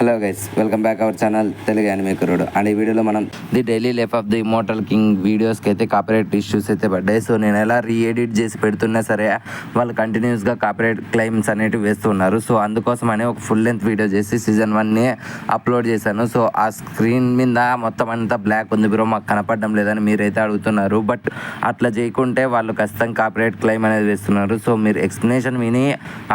Hello guys, welcome back our channel Telugu anime కుర్రోడు. And ఈ వీడియోలో మనం the daily life of the immortal king వీడియోస్కి అయితే కాపీరైట్ ఇష్యూస్ అయితే పడ్డాయి. సో నేను ఎలా రీఎడిట్ చేసి పెడుతున్నా సరే వాళ్ళు కంటిన్యూస్గా కాపీరైట్ క్లెయిమ్స్ అనేటివి వేస్తున్నారు. సో అందుకోసమని ఒక ఫుల్ లెంత్ వీడియో చేసి సీజన్ 1ని అప్లోడ్ చేశాను. సో ఆ స్క్రీన్ మీద మొత్తం అంతా బ్లాక్ ఉంది బ్రో, మాకు కనపడడం లేదని మీరైతే అడుగుతున్నారు. బట్ అట్లా చేయకుంటే వాళ్ళు ఖచ్చితంగా కాపీరైట్ క్లెయిమ్ అనేది వేస్తున్నారు. సో మీరు ఎక్స్ప్లెనేషన్ విని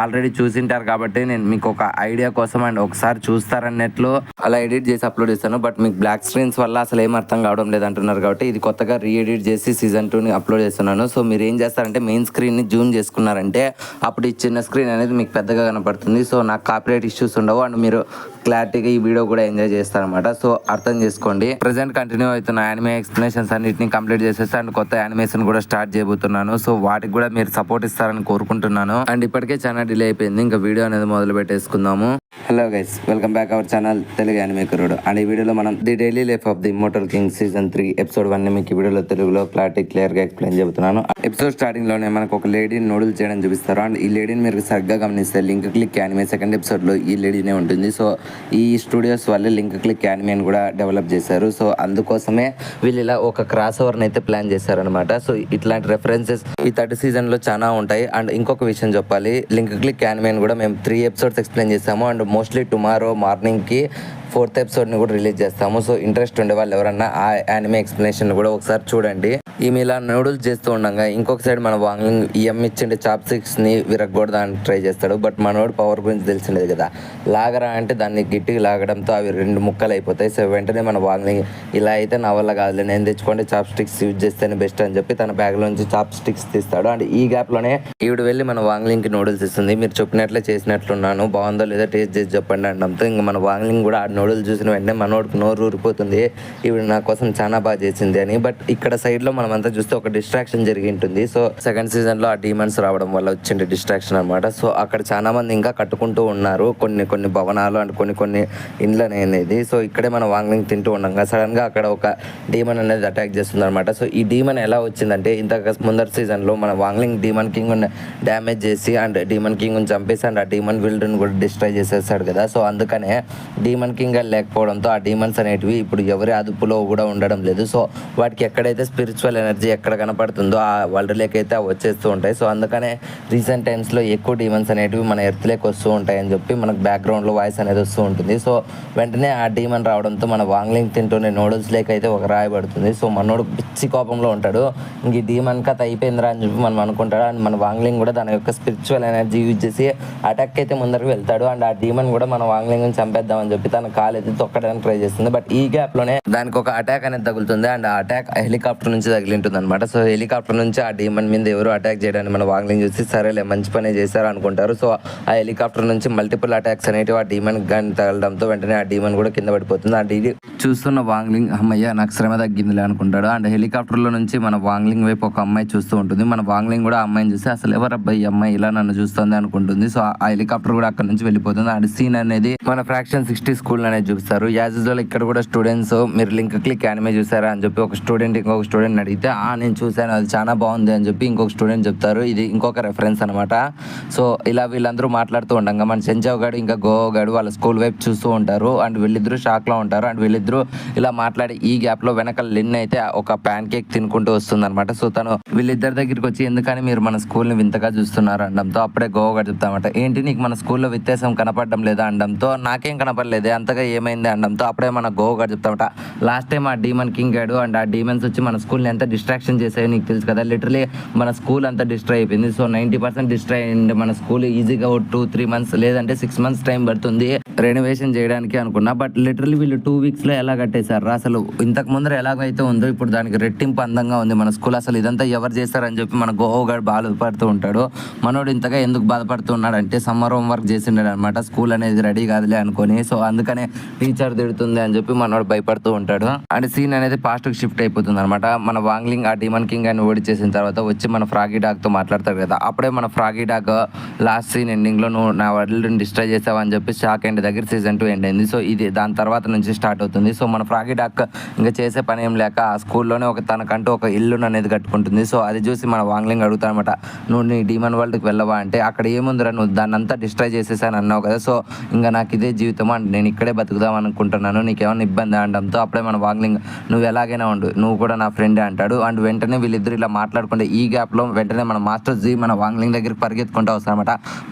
ఆల్రెడీ చూసింటారు కాబట్టి నేను మీకు ఒక ఐడియా కోసం అండ్ ఒకసారి చూస్తారన్నట్లు అలా ఎడిట్ చేసి అప్లోడ్ చేస్తాను. బట్ మీకు బ్లాక్ స్క్రీన్స్ వల్ల అసలు ఏం అర్థం కావడం లేదంటున్నారు కాబట్టి ఇది కొత్తగా రీఎడిట్ చేసి సీజన్ 2ని అప్లోడ్ చేస్తున్నాను. సో మీరు ఏం చేస్తారంటే మెయిన్ స్క్రీన్ని జూమ్ చేసుకున్నారంటే అప్పుడు ఈ చిన్న స్క్రీన్ అనేది మీకు పెద్దగా కనపడుతుంది. సో నాకు కాపీరైట్ ఇష్యూస్ ఉండవు అండ్ మీరు క్లారిటీగా ఈ వీడియో కూడా ఎంజాయ్ చేస్తారనమాట. సో అర్థం చేసుకోండి. ప్రెసెంట్ కంటిన్యూ అవుతున్న యానిమే ఎక్స్ప్లెనేషన్స్ అన్నిటిని కంప్లీట్ చేసేసి అండ్ కొత్త యానిమేషన్ కూడా స్టార్ట్ చేయబోతున్నాను. సో వాటికి కూడా మీరు సపోర్ట్ ఇస్తారని కోరుకుంటున్నాను. అండ్ ఇప్పటికే చాలా డిలే అయిపోయింది, ఇంకా వీడియో అనేది మొదలు పెట్టేసుకుందాము. Hello guys, welcome back our channel Telugu anime కుర్రోడు. అండ్ ఈ వీడియోలో మనం the daily life of the immortal king season 3 episode 1ని మీకు ఈ వీడియోలో తెలుగులో క్లియర్గా ఎక్స్ప్లెయిన్ చెబుతున్నాను. ఎపిసోడ్ స్టార్టింగ్లోనే మనకు ఒక లేడీని నూడిల్స్ చేయడం చూపిస్తారు. అండ్ ఈ లేడీని మీరు సరిగ్గా గమనిస్తే లింక్ క్లిక్ యానిమే సెకండ్ ఎపిసోడ్లో ఈ లేడీనే ఉంటుంది. సో ఈ స్టూడియోస్ వాళ్ళే లింక్ క్లిక్ యానిమేని కూడా డెవలప్ చేశారు. సో అందుకోసమే వీళ్ళు ఇలా ఒక క్రాస్ ఓవర్ని అయితే ప్లాన్ చేశారనమాట. సో ఇట్లాంటి రెఫరెన్సెస్ ఈ 3rd సీజన్లో చాలా ఉంటాయి. అండ్ ఇంకొక విషయం చెప్పాలి, లింక్ క్లిక్ యానిమేని కూడా మేము 3 ఎపిసోడ్స్ ఎక్స్ప్లెయిన్ చేసాము. అండ్ మోస్ట్లీ టుమారో మార్నింగ్కి 4th ఎపిసోడ్ని కూడా రిలీజ్ చేస్తాము. సో ఇంట్రెస్ట్ ఉండే వాళ్ళు ఎవరన్నా ఆ యానిమే ఎక్స్ప్లెనేషన్ కూడా ఒకసారి చూడండి. ఈమె ఇలా నూడిల్స్ చేస్తూ ఉండగా ఇంకొక సైడ్ మన వాంగ్లింగ్ ఈ ఇచ్చిండే చాప్ స్టిక్స్ని విరగకూడదని ట్రై చేస్తాడు. బట్ మనోడు పవర్ గురించి తెలిసిండేది కదా, లాగరా అంటే దాన్ని గట్టిగా లాగడంతో అవి 2 ముక్కలు అయిపోతాయి. సో వెంటనే మన వాంగ్లింగ్ ఇలా అయితే నా వల్ల కాదులే, నేను తెచ్చుకోండి చాప్ స్టిక్స్ యూజ్ చేస్తేనే బెస్ట్ అని చెప్పి తన బ్యాగ్లోంచి చాప్ స్టిక్స్ తీస్తాడు. అండ్ ఈ గ్యాప్లోనే ఈవిడ వెళ్ళి మన వాంగ్లింగ్కి నూడిల్స్ ఇస్తుంది. మీరు చెప్పినట్లే చేసినట్లున్నాను, బాగుందో లేదో టేస్ట్ చేసి చెప్పండి అనడంతో ఇంకా మన వాంగ్లింగ్ కూడా నూడిల్స్ చూసిన వెంటనే మనోడికి నోరు ఊరిపోతుంది, ఈవిడ నా కోసం చాలా బాగా చేసింది అని. బట్ ఇక్కడ సైడ్లో మనం అంతా చూస్తే ఒక డిస్ట్రాక్షన్ జరిగి ఉంటుంది. సో సెకండ్ సీజన్లో ఆ డీమన్స్ రావడం వల్ల వచ్చిండే డిస్ట్రాక్షన్ అనమాట. సో అక్కడ చాలా మంది ఇంకా కట్టుకుంటూ ఉన్నారు కొన్ని భవనాలు అండ్ కొన్ని ఇండ్లు అనేది. సో ఇక్కడే మన వాంగ్లింగ్ తింటూ ఉండగా సడన్గా అక్కడ ఒక డీమన్ అనేది అటాక్ చేస్తుంది అనమాట. సో ఈ డీమన్ ఎలా వచ్చిందంటే ఇంత ముందర సీజన్లో మన వాంగ్లింగ్ డీమన్ కింగ్ డ్యామేజ్ చేసి అండ్ డీమన్ కింగ్ చంపేసి అండ్ ఆ డీమన్ విల్డ్ని కూడా డిస్ట్రాయ్ చేసేస్తాడు కదా. సో అందుకనే డీమన్ కింగ్ లేకపోవడంతో ఆ డీమన్స్ అనేటివి ఇప్పుడు ఎవరి అదుపులో కూడా ఉండడం లేదు. సో వాటికి ఎక్కడైతే స్పిరిచువల్ ఎనర్జీ ఎక్కడ కనపడుతుందో ఆ వరల్డ్లోకి అయితే వచ్చేస్తూ ఉంటాయి. సో అందుకనే రీసెంట్ టైమ్స్లో ఎక్కువ డీమన్స్ అనేటివి మన ఎర్త్లోకి వస్తూ ఉంటాయని చెప్పి మనకు బ్యాక్గ్రౌండ్లో వాయిస్ అనేది వస్తూ ఉంటుంది. సో వెంటనే ఆ డీమన్ రావడంతో మన వాంగ్లింగ్ తింటూనే నూడిల్స్ లేక అయితే ఒక రాయబడుతుంది. సో మనోడు పిచ్చి కోపంలో ఉంటాడు, ఇంక ఈ డీమన్ కథ అయిపోయిందిరా అని చెప్పి మనం అనుకుంటాడు. అండ్ మన వాంగ్లింగ్ కూడా దాని యొక్క స్పిరిచువల్ ఎనర్జీ యూజ్ చేసి అటాక్ అయితే ముందరకు వెళ్తాడు. అండ్ ఆ డీమన్ కూడా మన వాంగ్లింగ్ని చంపేద్దామని చెప్పి తన కాలు అయితే తొక్కడానికి ట్రై చేస్తుంది. బట్ ఈ గ్యాప్లోనే దానికి ఒక అటాక్ అనేది తగులుతుంది. అండ్ ఆ అటాక్ హెలికాప్టర్ నుంచి తగిలి ఉంటుంది అనమాట. సో హెలికాప్టర్ నుంచి ఆ డీమన్ మీద ఎవరు అటాక్ చేయడానికి మన వాంగ్లింగ్ చూసి సరేలే మంచి పని చేశారు అనుకుంటారు. సో ఆ హెలికాప్టర్ నుంచి మల్టిపుల్ అటాక్స్ అనేవి ఆ డీమన్ గన్ తగలడంతో వెంటనే ఆ డీమన్ కూడా కింద పడిపోతుంది. ఆ డీ చూస్తున్న వాంగ్లింగ్ అమ్మయ్య నాకు శ్రమ తగ్గిందిలే అనుకుంటాడు. అండ్ హెలికాప్టర్లో నుంచి మన వాంగ్లింగ్ వైపు ఒక అమ్మాయి చూస్తూ ఉంటుంది. మన వాంగ్లింగ్ కూడా ఆ అమ్మాయిని చూసి అసలు ఎవరబ్బాయి అమ్మాయి ఇలా నన్ను చూస్తుంది అనుకుంటుంది. సో ఆ హెలికాప్టర్ కూడా అక్కడ నుంచి వెళ్ళిపోతుంది. అండ్ సీన్ అనేది మన ఫ్రాక్షన్ 60 స్కూల్ అనేది చూపిస్తారు. యాజ్ యూజువల్ ఇక్కడ కూడా స్టూడెంట్స్ మీరు లింక్ క్లిక్ యానిమే చూసారా అని చెప్పి ఒక స్టూడెంట్ ఇంకొక స్టూడెంట్ అడిగితే నేను చూశాను, అది చాలా బాగుంది అని చెప్పి ఇంకొక స్టూడెంట్ చెప్తారు. ఇది ఇంకొక రెఫరెన్స్ అనమాట. సో ఇలా వీళ్ళందరూ మాట్లాడుతూ ఉండగా మన చెంచావ్ గాడు ఇంకా గోవా గాడు వాళ్ళ స్కూల్ వైపు చూస్తూ ఉంటారు. అండ్ వీళ్ళిద్దరూ షాక్లో ఉంటారు. అండ్ వీళ్ళిద్దరూ ఇలా మాట్లాడి ఈ గ్యాప్లో వెనకాల లిన్ అయితే ఒక ప్యాన్ కేక్ తినుకుంటూ వస్తుంది అనమాట. సో తను వీళ్ళిద్దరి దగ్గరికి వచ్చి ఎందుకని మీరు మన స్కూల్ని వింతగా చూస్తున్నారు అనడంతో అప్పుడే గోవా గాడు చెప్తామట, ఏంటి నీకు మన స్కూల్లో వ్యత్యాసం కనపడడం లేదా అనడంతో నాకేం కనపడలేదే అంతగా ఏమైంది అనడంతో అప్పుడే మన గోవా గాడు చెప్తామట, లాస్ట్ టైం ఆ డీమన్ కింగ్ గాడు అండ్ ఆ డీమన్స్ వచ్చి మన స్కూల్ని ఎంత డిస్ట్రాక్షన్ చేసాయో నీకు తెలుసు కదా, లిటరలీ మన స్కూల్ అంతా డిస్ట్రాయ్ అయిపోయింది. సో 90% డిస్ట్రాయ్ అయింది మన స్కూల్. ఈజీగా 2-3 months లేదంటే 6 months టైం పడుతుంది రెనోవేషన్ చేయడానికి అనుకున్నా. బట్ లిటరలీ వీళ్ళు 2 weeksలో ఎలా కట్టేశారు అసలు, ఇంతకు ముందర ఎలాగైతే ఉందో ఇప్పుడు దానికి రెట్టింపు అందంగా ఉంది మన స్కూల్. అసలు ఇదంతా ఎవరు చేస్తారని చెప్పి మన గోగాడు బాధపడుతూ ఉంటాడు. మనోడు ఇంతగా ఎందుకు బాధపడుతూ ఉన్నాడు అంటే సమ్మర్ హోంవర్క్ చేసిండాడు అనమాట, స్కూల్ అనేది రెడీ కాదులే అనుకొని. సో అందుకనే టీచర్ తిడుతుంది అని చెప్పి మనోడు భయపడుతూ ఉంటాడు. అండ్ సీన్ అనేది పాస్ట్కి షిఫ్ట్ అయిపోతుంది అనమాట. మన వాంగ్లింగ్ ఆ డీమన్ కింగ్ అని ఓడిచేసిన తర్వాత వచ్చి మన ఫ్రాగీ డాగ్తో మాట్లాడతారు కదా, అప్పుడే మన ఫ్రాగీ డాగ్ లాస్ట్ సీన్ ఎండింగ్లో నువ్వు నా వరల్డ్ని డిస్ట్రాయ్ చేసావని చెప్పి షాక్ అండ్ దగ్గర సీజన్ 2 ఎండ్ అయింది. సో ఇది దాని తర్వాత నుంచి స్టార్ట్ అవుతుంది. సో మన ఫ్రాగీ డాగ్ ఇంకా చేసే పని ఏం లేక ఆ స్కూల్లోనే తనకంటూ ఒక ఇల్లును అనేది కట్టుకుంటుంది. సో అది చూసి మన వాంగ్లింగ్ అడుగుతానమాట, నువ్వు నీ డీమన్ వరల్డ్కి వెళ్ళవా అంటే, అక్కడ ఏముందిరా నువ్వు దాన్ని అంతా డిస్ట్రాయ్ చేసేసాను అన్నావు కదా, సో ఇంకా నాకు ఇదే జీవితం అండ్ నేను ఇక్కడే బతుకుదాం అనుకుంటున్నాను, నీకేమైనా ఇబ్బంది అనడంతో అప్పుడే మన వాంగ్లింగ్ నువ్వు ఎలాగైనా ఉండు, నువ్వు కూడా నా ఫ్రెండే అంటాడు. అండ్ వెంటనే వీళ్ళిద్దరు ఇలా మాట్లాడుకుంటే ఈ గ్యాప్లో వెంటనే మన మాస్టర్ జీ మన వాంగ్లింగ్ దగ్గరికి పరిగెత్తుకుంటూ వస్తారనమాట.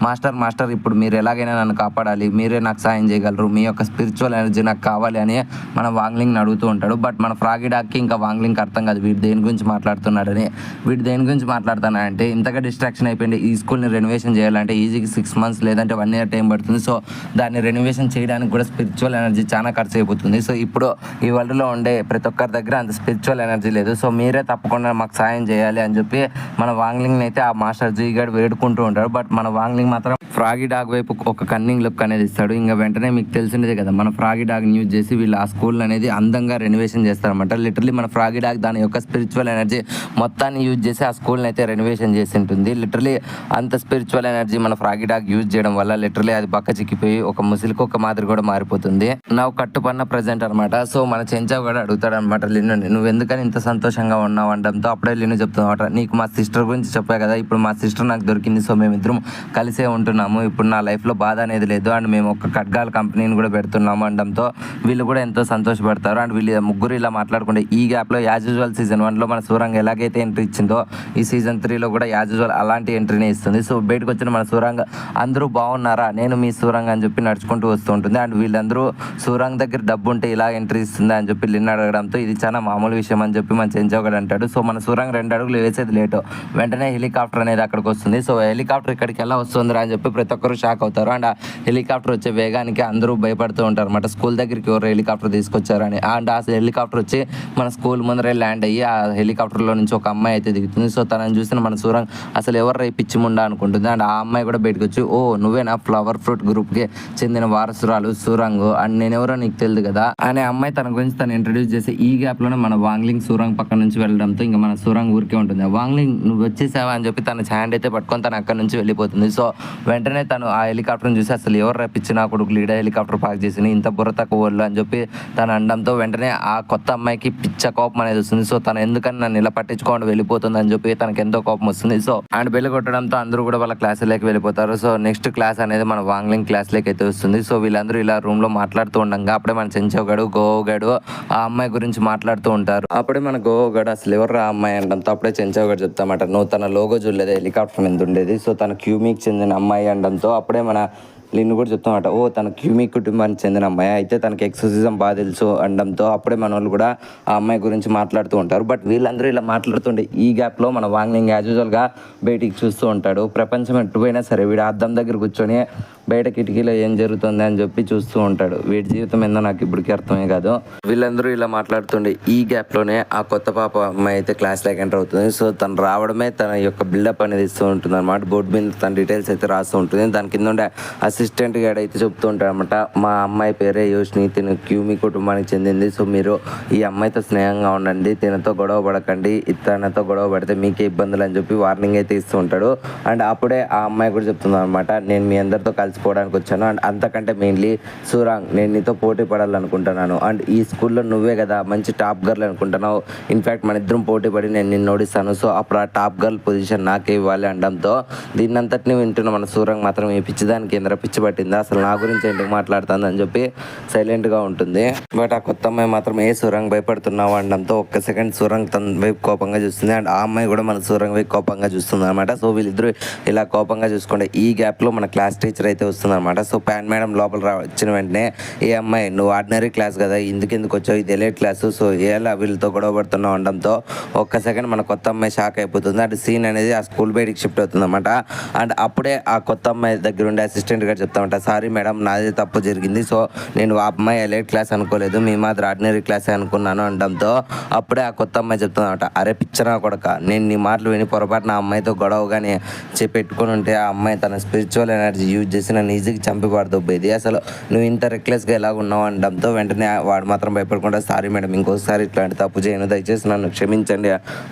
మాస్టర్ ఇప్పుడు మీరు ఎలాగైనా నన్ను కాపాడాలి, మీరే నాకు సాయం చేయగలరు, మీ యొక్క స్పిరిచువల్ ఎనర్జీ నాకు కావాలి అని మన వాంగ్లింగ్ని అడుగుతూ ఉంటాడు. బట్ మన ఫ్రాగీ డాగ్కి ఇంకా వాంగ్లింగ్కి అర్థం కాదు వీడు దేని గురించి మాట్లాడుతున్నాడని. వీడు దేని గురించి మాట్లాడుతానంటే, ఇంతగా డిస్ట్రాక్షన్ అయిపోయింది, ఈ స్కూల్ని రెనోవేషన్ చేయాలంటే ఈజీగా 6 months లేదంటే 1 year టైం పడుతుంది. సో దాన్ని రెనోవేషన్ చేయడానికి కూడా స్పిరిచువల్ ఎనర్జీ చాలా ఖర్చు అయిపోతుంది. సో ఇప్పుడు ఈ వరల్డ్లో ఉండే ప్రతి ఒక్కరి దగ్గర అంత స్పిరిచువల్ ఎనర్జీ లేదు, సో మీరే తప్పకుండా మాకు సాయం చేయాలి అని చెప్పి మన వాంగ్లింగ్ అయితే ఆ మాస్టర్ జీ గారు వేడుకుంటూ ఉంటాడు. బట్ మన వాంగ్లింగ్ మాత్రం ఫ్రాగీ డాగ్ వైపు ఒక కన్నింగ్ లుక్ అనేది ఇస్తాడు. ఇంకా వెంటనే మీకు తెలిసినదే కదా, మన ఫ్రాగీ డాగ్ని యూజ్ చేసి వీళ్ళు ఆ స్కూల్ అనేది అందంగా రెనోవేషన్ చేస్తారనమాట. లిటరలీ మన ఫ్రాగీ డాగ్ దాని యొక్క స్పిరిచువల్ ఎనర్జీ మొత్తాన్ని యూజ్ చేసి ఆ స్కూల్ని అయితే రెనోవేషన్ చేసి ఉంటుంది. లిటరలీ అంత స్పిరిచువల్ ఎనర్జీ మన ఫ్రాగీ డాగ్ యూజ్ చేయడం వల్ల లిటరలీ అది పక్క చిక్కిపోయి ఒక ముసిలికి ఒక మాదిరి కూడా మారిపోతుంది. నాకు కట్టుపన్న ప్రజెంట్ అనమాట. సో మన చెంచావ్ కూడా అడుగుతాడు అనమాట లిన్ను, నువ్వు ఎందుకని ఇంత సంతోషంగా ఉన్నావు అనడంతో అప్పుడే లిన్ను చెప్తున్నమాట, నీకు మా సిస్టర్ గురించి చెప్పా కదా, ఇప్పుడు మా సిస్టర్ నాకు దొరికింది, సో మేమిద్దరం కలిసే ఉంటున్నాము, ఇప్పుడు నా లైఫ్లో బాధ అనేది లేదు అండ్ మేము ఒక ఖడ్గాల కంపెనీని కూడా పెడుతున్నాము అనడంతో వీళ్ళు కూడా ఎంతో సంతోషపడతారు. అండ్ వీళ్ళు ముగ్గురు ఇలా మాట్లాడుకుంటే ఈ గ్యాప్లో యాజ్ యూజువల్ సీజన్ 1లో మన సూరంగ్ ఎలాగైతే ఎంట్రీ ఇచ్చిందో ఈ సీజన్ 3లో కూడా యాజ్ యూజువల్ అలాంటి ఎంట్రీనే ఇస్తుంది. సో బయటకు వచ్చిన మన సూరంగ్ అందరూ బాగున్నారా, నేను మీ సూరంగ్ అని చెప్పి నడుచుకుంటూ వస్తూ ఉంటుంది. అండ్ వీళ్ళందరూ సూరంగ్ దగ్గర డబ్బు ఉంటే ఇలా ఎంట్రీ ఇస్తుంది అని చెప్పి లిన్ అడగడంతో ఇది చాలా మామూలు విషయం అని చెప్పి మన చెంచోగడ్ అంటాడు. సో మన సూరంగ్ 2 అడుగులు వేసేది లేటు, వెంటనే హెలికాప్టర్ అనేది అక్కడికి వస్తుంది. సో హెలికాప్టర్ ఇక్కడికి ఎలా వస్తుందిరా అని చెప్పి ప్రతి ఒక్కరు షాక్ అవుతారు. అండ్ ఆ హెలికాప్టర్ వచ్చే వేగానికి అందరూ భయపడుతూ ఉంటారు అనమాట, స్కూల్ దగ్గరికి ఎవరు హెలికాప్టర్ తీసుకొచ్చారని. అండ్ ఆ హెలికాప్టర్ వచ్చి మన స్కూల్ ముందరే ల్యాండ్ అయ్యి ఆ హెలికాప్టర్లో నుంచి ఒక అమ్మాయి అయితే దిగుతుంది. సో తనని చూసిన మన సూరంగ్ అసలు ఎవరు పిచ్చిముండా అనుకుంటుంది. అండ్ ఆ అమ్మాయి కూడా బయటకు వచ్చి, ఓ నువ్వేనా ఫ్లవర్ ఫ్రూట్ గ్రూప్కి చెందిన వారసురాలు సూరంగ్, అండ్ నేనెవరో నీకు తెలియదు కదా అనే అమ్మాయి తన గురించి తను ఇంట్రడ్యూస్ చేసి ఈ గ్యాప్లోనే మన వాంగ్లింగ్ సూరంగ్ పక్క నుంచి వెళ్ళడంతో ఇంకా మన సూరంగ్ ఊరికే ఉంటుంది. వాంగ్లింగ్ నువ్వు వచ్చేసావా అని చెప్పి తన హ్యాండ్ అయితే పట్టుకొని తను అక్కడి నుంచి వెళ్ళిపోతుంది. సో వెంటనే తను ఆ హెలికాప్టర్ని చూసి అసలు ఎవరు రప్పించి నా కొడుకు లీడ హెలికాప్టర్ పార్క్ చేసి ఇంత బుర్ర తక్కువ వాళ్ళు అని చెప్పి తను అనడంతో వెంటనే ఆ కొత్త అమ్మాయికి పిచ్చ కోపం అనేది వస్తుంది. సో తను ఎందుకని నన్ను ఇలా పట్టించుకోండి వెళ్ళిపోతుంది అని చెప్పి తనకు ఎంతో కోపం వస్తుంది. సో అండ్ బెల్లి కొట్టడంతో అందరూ కూడా వాళ్ళ క్లాసులోకి వెళ్ళిపోతారు. సో నెక్స్ట్ క్లాస్ అనేది మన వాంగ్లింగ్ క్లాస్లోకి అయితే వస్తుంది. సో వీళ్ళందరూ ఇలా రూమ్లో మాట్లాడుతూ ఉండగా అప్పుడే మన చెంచోగాడు గోగాడు ఆ అమ్మాయి గురించి మాట్లాడుతూ ఉంటారు. అప్పుడే మన గోగాడు అసలు ఎవరు ఆ అమ్మాయి అనడంతో అప్పుడే చెంచోగాడు చెప్తామాట, నువ్వు తన లోగో చూడలేదు హెలికాప్టర్ మీద ఉండేది, సో తన క్యూమీకి చెందిన అమ్మాయి అనడంతో అప్పుడే మన లిన్ను కూడా చెప్తామట, ఓ తన క్యూమిక్ కుటుంబానికి చెందిన అమ్మాయి అయితే తనకి ఎక్సర్సిజం బాగా తెలుసు అనడంతో అప్పుడే మన వాళ్ళు కూడా ఆ అమ్మాయి గురించి మాట్లాడుతూ ఉంటారు. బట్ వీళ్ళందరూ ఇలా మాట్లాడుతుంటే ఈ గ్యాప్లో మన వాంగ్లింగ్ యాజ్ యూజువల్గా బయటికి చూస్తూ ఉంటాడు. ప్రపంచం ఎట్టుపోయినా సరే వీడు అద్దం దగ్గర కూర్చొని బయట కిటికీలో ఏం జరుగుతుంది అని చెప్పి చూస్తూ ఉంటాడు. వీడి జీవితం ఏందో నాకు ఇప్పటికీ అర్థమే కాదు. వీళ్ళందరూ ఇలా మాట్లాడుతుండే ఈ గ్యాప్లోనే ఆ కొత్త పాప అమ్మాయి అయితే క్లాస్లోకి ఎంటర్ అవుతుంది. సో తను రావడమే తన యొక్క బిల్డప్ అనేది ఇస్తూ ఉంటుంది అనమాట. బోర్డు మీద తన డీటెయిల్స్ అయితే రాస్తూ ఉంటుంది. దాని కింద ఉండే అసిస్టెంట్ గారు అయితే చెప్తూ ఉంటాడు అనమాట, మా అమ్మాయి పేరే యోష్ని, తిను క్యూమి కుటుంబానికి చెందింది, సో మీరు ఈ అమ్మాయితో స్నేహంగా ఉండండి, తినతో గొడవ పడకండి, తనతో గొడవ పడితే మీకే ఇబ్బందులు అని చెప్పి వార్నింగ్ అయితే ఇస్తూ ఉంటాడు. అండ్ అప్పుడే ఆ అమ్మాయి కూడా చెప్తుంది అనమాట, నేను మీ అందరితో కలిసిపోవడానికి వచ్చాను అండ్ అంతకంటే మెయిన్లీ సూరాంగ్ నేను నీతో పోటీ పడాలనుకుంటున్నాను అండ్ ఈ స్కూల్లో నువ్వే కదా మంచి టాప్ గర్ల్ అనుకుంటున్నావు, ఇన్ఫ్యాక్ట్ మన ఇద్దరం పోటీ పడి నేను నిన్ను ఓడిస్తాను, సో అప్పుడు ఆ టాప్ గర్ల్ పొజిషన్ నాకే ఇవ్వాలి అనడంతో దీన్నంతటిని వింటున్న మన సూరాంగ్ మాత్రం ఈ పిచ్చిదానికి ఎందరో పిచ్చి పట్టిందా, అసలు నా గురించి ఎందుకు మాట్లాడుతుంది అని చెప్పి సైలెంట్గా ఉంటుంది. బట్ ఆ కొత్త అమ్మాయి మాత్రం ఏ సూరంగ్ భయపడుతున్నావు అనడంతో ఒక్క సెకండ్ సూరంగ్ తన వైపు కోపంగా చూస్తుంది అండ్ ఆ అమ్మాయి కూడా మన సూరంగ్ వైపు కోపంగా చూస్తుంది అనమాట. సో వీళ్ళిద్దరూ ఇలా కోపంగా చూసుకుంటే ఈ గ్యాప్లో మన క్లాస్ టీచర్ అయితే వస్తుంది అనమాట. సో ప్యాన్ మేడం లోపల వచ్చిన వెంటనే ఏ అమ్మాయి నువ్వు ఆర్డినరీ క్లాస్ కదా ఎందుకు వచ్చావు, ఇది ఎలైట్ క్లాసు, సో ఎలా వీళ్ళతో గొడవ పడుతున్నావు అనడంతో ఒక్క సెకండ్ మన కొత్త అమ్మాయి షాక్ అయిపోతుంది. అండ్ సీన్ అనేది ఆ స్కూల్ బయటికి షిఫ్ట్ అవుతుంది అనమాట. అండ్ అప్పుడే ఆ కొత్త అమ్మాయి దగ్గర ఉండే అసిస్టెంట్ గారు చెప్తామంట, సారీ మేడం నాదే తప్పు జరిగింది, సో నేను ఆ అమ్మాయి ఎలైట్ క్లాస్ అనుకోలేదు, మీ మాత్రం ఆర్డినరీ క్లాసే అనుకున్నాను అనడంతో అప్పుడే ఆ కొత్త అమ్మాయి చెప్తుందన్నమాట, అరే పిచ్చనా కొడక, నేను నీ మాటలు విని పొరపాటు నా అమ్మాయితో గొడవగానే పెట్టుకొని ఉంటే ఆ అమ్మాయి తన స్పిరిచువల్ ఎనర్జీ యూజ్ చేసి చూసి నన్ను ఈజీగా చంపి పడదొబ్బేది. అసలు నువ్వు ఇంత రెక్లెస్గా ఎలా ఉన్నావు అనడంతో వెంటనే వాడు మాత్రం భయపడకుండా సారీ మేడం, ఇంకోసారి ఇట్లాంటి తప్పు చేయను, దయచేసి నన్ను క్షమించండి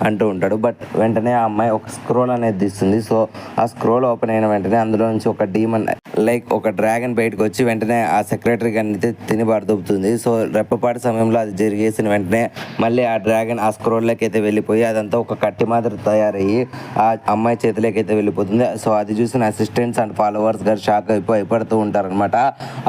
అంటూ ఉంటాడు. బట్ వెంటనే ఆ అమ్మాయి ఒక స్క్రోల్ అనేది తీస్తుంది. సో ఆ స్క్రోల్ ఓపెన్ అయిన వెంటనే అందులో నుంచి ఒక డీమన్ లైక్ ఒక డ్రాగన్ బయటకు వచ్చి వెంటనే ఆ సెక్రటరీ గారిని తిని పడదొబ్బుతుంది. సో రెప్పపాటి సమయంలో అది జరిగేసిన వెంటనే మళ్ళీ ఆ డ్రాగన్ ఆ స్క్రోల్లోకి అయితే వెళ్ళిపోయి అదంతా ఒక కట్టి మాదిరి తయారయ్యి ఆ అమ్మాయి చేతిలోకి అయితే వెళ్ళిపోతుంది. సో అది చూసిన అసిస్టెంట్స్ అండ్ ఫాలోవర్స్ గారు షాక్ అయిపోతూ ఉంటారనమాట.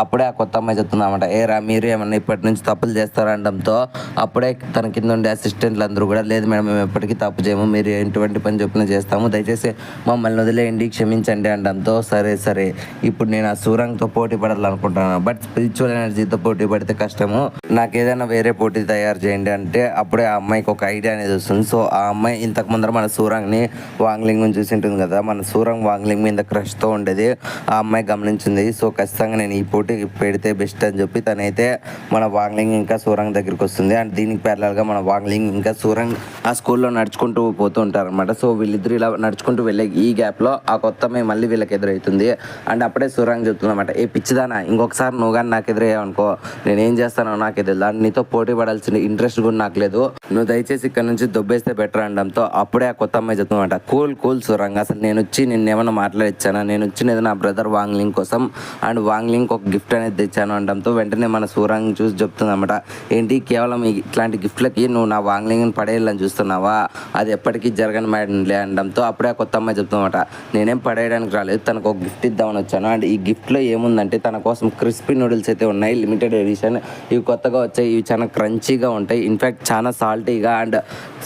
అప్పుడే ఆ కొత్త అమ్మాయి చెప్తుందన్నమాట, ఏరా మీరు ఏమన్నా ఇప్పటి నుంచి తప్పులు చేస్తారనడంతో అప్పుడే తన కింద ఉండే అసిస్టెంట్లు అందరూ కూడా, లేదు మేడం మేము ఎప్పటికీ తప్పు చేయము, మీరు ఎటువంటి పని చెప్పినా చేస్తాము, దయచేసి మమ్మల్ని వదిలేయండి, క్షమించండి అనడంతో సరే ఇప్పుడు నేను ఆ సూరంగ్తో పోటీ పడాలనుకుంటున్నాను, బట్ స్పిరిచువల్ ఎనర్జీతో పోటీ పడితే కష్టము, నాకు ఏదైనా వేరే పోటీ తయారు చేయండి అంటే అప్పుడే ఆ అమ్మాయికి ఒక ఐడియా అనేది వస్తుంది. సో ఆ అమ్మాయి ఇంతకు ముందర మన సూరంగ్ని వాంగ్లింగ్ చూసి ఉంటుంది కదా, మన సూరంగ్ వాంగ్లింగ్ మీద క్రష్తో ఉండేది ఆ అమ్మాయి గమనించింది. సో ఖచ్చితంగా నేను ఈ పోటీ పెడితే బెస్ట్ అని చెప్పి తనైతే మన వాంగ్లింగ్ ఇంకా సూరంగ్ దగ్గరికి వస్తుంది. అండ్ దీనికి ప్యారలల్గా మన వాంగ్లింగ్ ఇంకా సూరంగ్ ఆ స్కూల్లో నడుచుకుంటూ పోతూ ఉంటారు అనమాట. సో వీళ్ళిద్దరు ఇలా నడుచుకుంటూ వెళ్ళే ఈ గ్యాప్లో ఆ కొత్త అమ్మాయి మళ్ళీ వీళ్ళకి ఎదురవుతుంది. అండ్ అప్పుడే సూరంగ్ చెప్తుందన్నమాట, ఏ పిచ్చిదానా, ఇంకొకసారి నువ్వు కానీ నాకు ఎదురయ్యావనుకో నేనేం చేస్తానో నాకే తెలియదు, నీతో పోటీ పడాల్సిన ఇంట్రెస్ట్ కూడా నాకు లేదు, నువ్వు దయచేసి ఇక్కడ నుంచి దొబ్బేస్తే బెటర్ అనడంతో అప్పుడే ఆ కొత్త అమ్మాయి చెప్తుందన్నమాట, కూల్ సూరంగ్, అసలు నేను వచ్చి నిన్నేమన్నా మాట్లాడిచ్చానా, నేను వచ్చినది నా బ్రదర్ వాంగ్లింగ్ కోసం అండ్ వాంగ్లింగ్ ఒక గిఫ్ట్ అనేది తెచ్చాను అనడంతో వెంటనే మన సూరంగ్ చూసి చెప్తుందన్నమాట, ఏంటి కేవలం ఇట్లాంటి గిఫ్ట్లకి నువ్వు నా వాంగ్లింగ్ని పడేయాలని చూస్తున్నావా, అది ఎప్పటికీ జరగని మ్యాటర్లే అనడంతో అప్పుడే ఆ కొత్త అమ్మాయి చెప్తుందన్నమాట, నేనేం పడేయడానికి రాలేదు, తనకు ఒక గిఫ్ట్ ఇద్దామని వచ్చాను. అండ్ ఈ గిఫ్ట్లో ఏముందంటే తన కోసం క్రిస్పీ నూడిల్స్ అయితే ఉన్నాయి, లిమిటెడ్ ఎడిషన్, ఇవి కొత్తగా వచ్చాయి, ఇవి చాలా క్రంచీగా ఉంటాయి, ఇన్ఫ్యాక్ట్ చాలా సాల్టీగా అండ్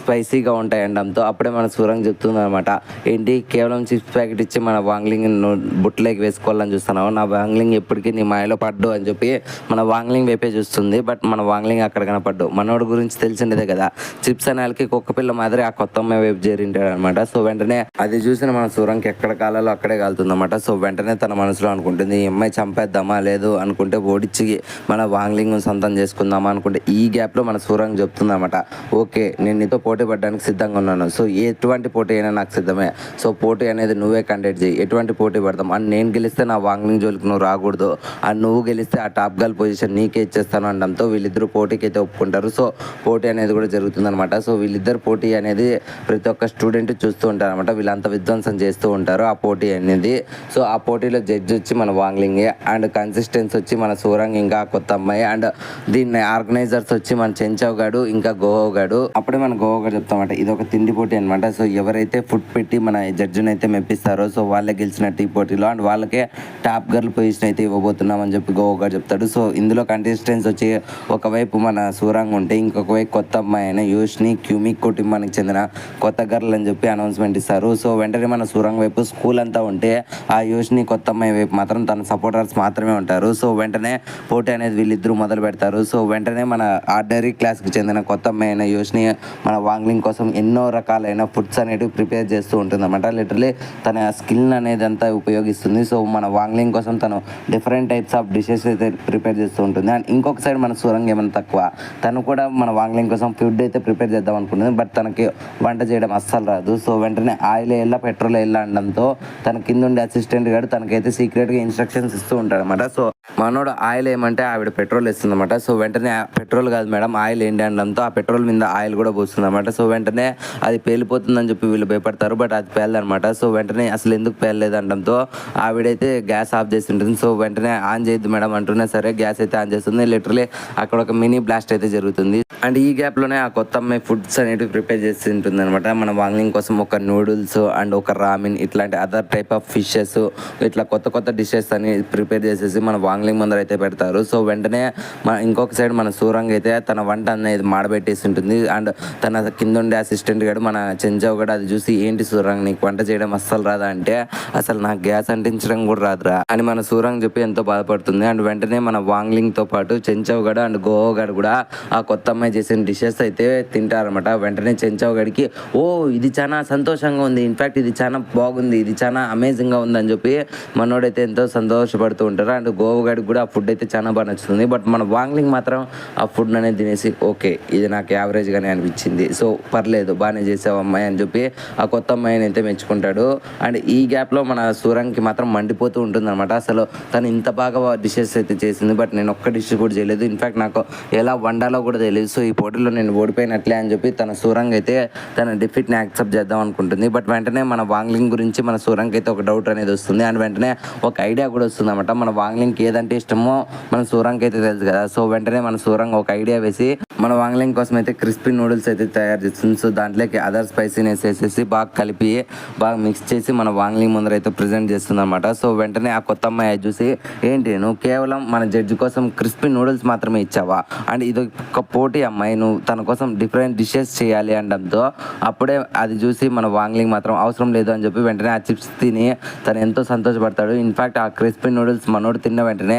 స్పైసీగా ఉంటాయి అనడంతో అప్పుడే మన సూరంగ్ చెప్తుంది అనమాట, ఏంటి కేవలం చిప్స్ ప్యాకెట్ ఇచ్చి మన వాంగ్లింగ్ బుట్టలోకి వేసుకోవాలని చూస్తున్నావు, నా వాంగ్లింగ్ ఎప్పటికీ నీ మాయలో పడ్డు అని చెప్పి మన వాంగ్లింగ్ వైపే చూస్తుంది. బట్ మన వాంగ్లింగ్ అక్కడ కనపడ్డు, మనోడి గురించి తెలిసిండేదే కదా, చిప్స్ అనేకి కుక్క పిల్ల మాదిరి ఆ కొత్త అమ్మాయి వైపు చేరింటాడు అనమాట. సో వెంటనే అది చూసిన మన సూరంగ్కి ఎక్కడ కాలాలో అక్కడే కాలుతుంది అనమాట. సో వెంటనే తన మనసులో అనుకుంటుంది, ఈ అమ్మాయి చంపేద్దామా, లేదు అనుకుంటే ఓడిచ్చి మన వాంగ్లింగ్ సొంతం చేసుకుందామా అనుకుంటే ఈ గ్యాప్లో మన సూరంగ్ చెప్తుంది అనమాట, ఓకే నేను నీతో పోటీ పడడానికి సిద్ధంగా ఉన్నాను, సో ఎటువంటి పోటీ అయినా నాకు సిద్ధమే, సో పోటీ అనేది నువ్వే కండక్ట్ చేయి, ఎటువంటి పోటీ పడతాం, అండ్ నేను గెలిస్తే నా వాంగ్లింగ్ జోలికి నువ్వు రాకూడదు, అండ్ నువ్వు గెలిస్తే ఆ టాప్ గర్ల్ పొజిషన్ నీకే ఇచ్చేస్తాను అనడంతో వీళ్ళిద్దరూ పోటీకి అయితే ఒప్పుకుంటారు. సో పోటీ అనేది కూడా జరుగుతుంది అనమాట. సో వీళ్ళిద్దరు పోటీ అనేది ప్రతి ఒక్క స్టూడెంట్ చూస్తూ ఉంటారు అనమాట, వీళ్ళంతా విధ్వంసం చేస్తూ ఉంటారు ఆ పోటీ అనేది. సో ఆ పోటీలో జడ్జి వచ్చి మన వాంగ్లింగే అండ్ కన్సిస్టెన్స్ వచ్చి మన సూరంగ్ ఇంకా కొత్త అమ్మాయి అండ్ దీన్ని ఆర్గనైజర్స్ వచ్చి మన చెంచావ్ గాడు ఇంకా గోహో గాడు. అప్పుడే మన గోహో గారు చెప్తామంట, ఇది ఒక తిండి పోటీ అనమాట. సో ఎవరైతే ఫుడ్ పెట్టి మన జడ్జిని అయితే మెప్పిస్తారో సో వాళ్ళే గెలిచినట్టు ఈ పోటీలో అండ్ వాళ్ళకే టాప్ గర్ల్ పొజిషన్ అయితే ఇవ్వబోతున్నాం అని చెప్పి గోహో గారు చెప్తాడు. సో ఇందులో కంటెస్టెంట్స్ వచ్చి ఒకవైపు మన సూరంగ్ ఉంటే ఇంకొక వైపు కొత్త అమ్మాయి అయిన యూష్ని క్యూమిక్ కుటుంబానికి చెందిన కొత్త గర్ల్ అని చెప్పి అనౌన్స్మెంట్ ఇస్తారు. సో వెంటనే మన సూరంగ్ వైపు స్కూల్ అంతా ఉంటే ఆ యూష్ని కొత్త అమ్మాయి వైపు మాత్రం తన సపోర్టర్స్ మాత్రమే ఉంటారు. సో వెంటనే పోటీ అనేది వీళ్ళిద్దరూ మొదలు పెడతారు. సో వెంటనే మన ఆర్డినరీ క్లాస్కి చెందిన కొత్త అమ్మాయి అయిన యూష్ని మన వాంగ్లింగ్ కోసం ఎన్నో రకాలైన ఫుడ్స్ అనేవి ప్రిపేర్ చేస్తూ ఉంటుంది అనమాట. లిటరలీ తన స్కిల్ అనేది అంతా ఉపయోగిస్తుంది. సో మన వాంగ్లింగ్ కోసం తను డిఫరెంట్ టైప్స్ ఆఫ్ డిషెస్ అయితే ప్రిపేర్ చేస్తూ ఉంటుంది. అండ్ ఇంకొక సైడ్ మన సూరంగ్ ఏమైనా తక్కువ, తను కూడా మన వాంగ్లింగ్ కోసం ఫుడ్ అయితే ప్రిపేర్ చేద్దాం అనుకుంటుంది. బట్ తనకి వంట చేయడం అస్సలు రాదు. సో వెంటనే ఆయిల్ వెళ్ళా పెట్రోల్ వెళ్ళా అనడంతో తన కింద ఉండే అసిస్టెంట్ గారు తనకైతే సీక్రెట్గా ఇన్స్ట్రక్షన్స్ ఇస్తూ ఉంటాడు అనమాట. సో మనోడు ఆయిల్ ఏమంటే ఆవిడ పెట్రోల్ ఇస్తుంది అనమాట. సో వెంటనే పెట్రోల్ కాదు మేడం ఆయిల్ ఏంటి అనడంతో ఆ పెట్రోల్ మీద ఆయిల్ కూడా పోస్తుంది అనమాట. సో వెంటనే అది పేలిపోతుందని చెప్పి వీళ్ళు భయపడతారు. బట్ అది పేలదనమాట. సో వెంటనే అసలు ఎందుకు పేలలేదు అనడంతో ఆవిడైతే గ్యాస్ ఆఫ్ చేసి ఉంటుంది. సో వెంటనే ఆన్ చేయొద్దు మేడం అంటున్నా సరే గ్యాస్ అయితే ఆన్ చేస్తుంది. లిటరలీ అక్కడ ఒక మినీ బ్లాస్ట్ అయితే జరుగుతుంది. అండ్ ఈ గ్యాప్లోనే ఆ కొత్త అమ్మాయి ఫుడ్స్ అనేవి ప్రిపేర్ చేసి ఉంటుంది అనమాట. మన వాంగ్లింగ్ కోసం ఒక నూడిల్స్ అండ్ ఒక రామిన్ ఇట్లాంటి అదర్ టైప్ ఆఫ్ ఫిషెస్ ఇట్లా కొత్త డిషెస్ అని ప్రిపేర్ చేసేసి మన వాంగ్లింగ్ ముందర అయితే పెడతారు. సో వెంటనే ఇంకొక సైడ్ మన సూరంగ్ అయితే తన వంట అనేది మాడబెట్టేసి ఉంటుంది. అండ్ తన కింద ఉండే అసిస్టెంట్ గడు మన చెంచావ్ గడు అది చూసి, ఏంటి సూరంగ్ నీకు వంట చేయడం అస్సలు రాదా అంటే, అసలు నాకు గ్యాస్ అంటించడం కూడా రాదురా అని మన సూరంగ్ చెప్పి ఎంతో బాధపడుతుంది. అండ్ వెంటనే మన వాంగ్లింగ్తో పాటు చెంచావ్ గడు అండ్ గోహో గడు కూడా ఆ కొత్త అమ్మాయి చేసిన డిషెస్ అయితే తింటారనమాట. వెంటనే చెంచావ్ గడికి, ఓ ఇది చాలా సంతోషంగా ఉంది, ఇన్ఫ్యాక్ట్ ఇది చాలా బాగుంది, ఇది చాలా అమేజింగ్గా ఉంది అని చెప్పి మనోడైతే ఎంతో సంతోషపడుతూ ఉంటారు. అండ్ గోహో గోగాడికి కూడా ఆ ఫుడ్ అయితే చాలా బాగా నచ్చుతుంది. బట్ మన వాంగ్లింగ్ మాత్రం ఆ ఫుడ్ అనేది తినేసి ఓకే ఇది నాకు యావరేజ్గానే అనిపించింది, సో పర్లేదు బాగానే చేసావు అమ్మాయి అని చెప్పి ఆ కొత్త అమ్మాయిని అయితే మెచ్చుకుంటాడు. అండ్ ఈ గ్యాప్లో మన సూరంకి మాత్రం మండిపోతూ ఉంటుంది అనమాట. అసలు తను ఇంత బాగా డిషెస్ అయితే చేసింది, బట్ నేను ఒక్క డిష్ కూడా చేయలేదు. ఇన్ఫ్యాక్ట్ నాకు ఎలా వండాలో కూడా తెలియదు. సో ఈ పోటీలో నేను ఓడిపోయినట్లే అని చెప్పి తన సూరంగ్ అయితే తన డిఫీట్ని యాక్సెప్ట్ చేద్దాం అనుకుంటుంది. బట్ వెంటనే మన వాంగ్లింగ్ గురించి మన సూరంగ్ అయితే ఒక డౌట్ అనేది వస్తుంది. అండ్ వెంటనే ఒక ఐడియా కూడా వస్తుంది అనమాట. మన వాంగ్లింగ్కి ఏదంటే ఇష్టమో మన సూరంగ్ అయితే తెలుసు కదా. సో వెంటనే మన సూరంగ్ ఒక ఐడియా వేసి మన వాంగ్లింగ్ కోసం అయితే క్రిస్పీ నూడిల్స్ అయితే తయారు చేస్తుంది. సో దాంట్లోకి అదర్ స్పైసీనెస్ వేసేసి బాగా కలిపి బాగా మిక్స్ చేసి మన వాంగ్లింగ్ ముందర అయితే ప్రజెంట్ చేస్తుంది అనమాట. సో వెంటనే ఆ కొత్త అమ్మాయి చూసి ఏంటి నువ్వు కేవలం మన జడ్జి కోసం క్రిస్పీ నూడిల్స్ మాత్రమే ఇచ్చావా, అండ్ ఇది ఒక పోటీ అమ్మాయి, నువ్వు తన కోసం డిఫరెంట్ డిషెస్ చేయాలి అనడంతో అప్పుడే అది చూసి మన వాంగ్లింగ్ మాత్రం అవసరం లేదు అని చెప్పి వెంటనే ఆ చిప్స్ తిని తను ఎంతో సంతోషపడతాడు. ఇన్ఫ్యాక్ట్ ఆ క్రిస్పీ నూడిల్స్ మనోడు తిన్న వెంటనే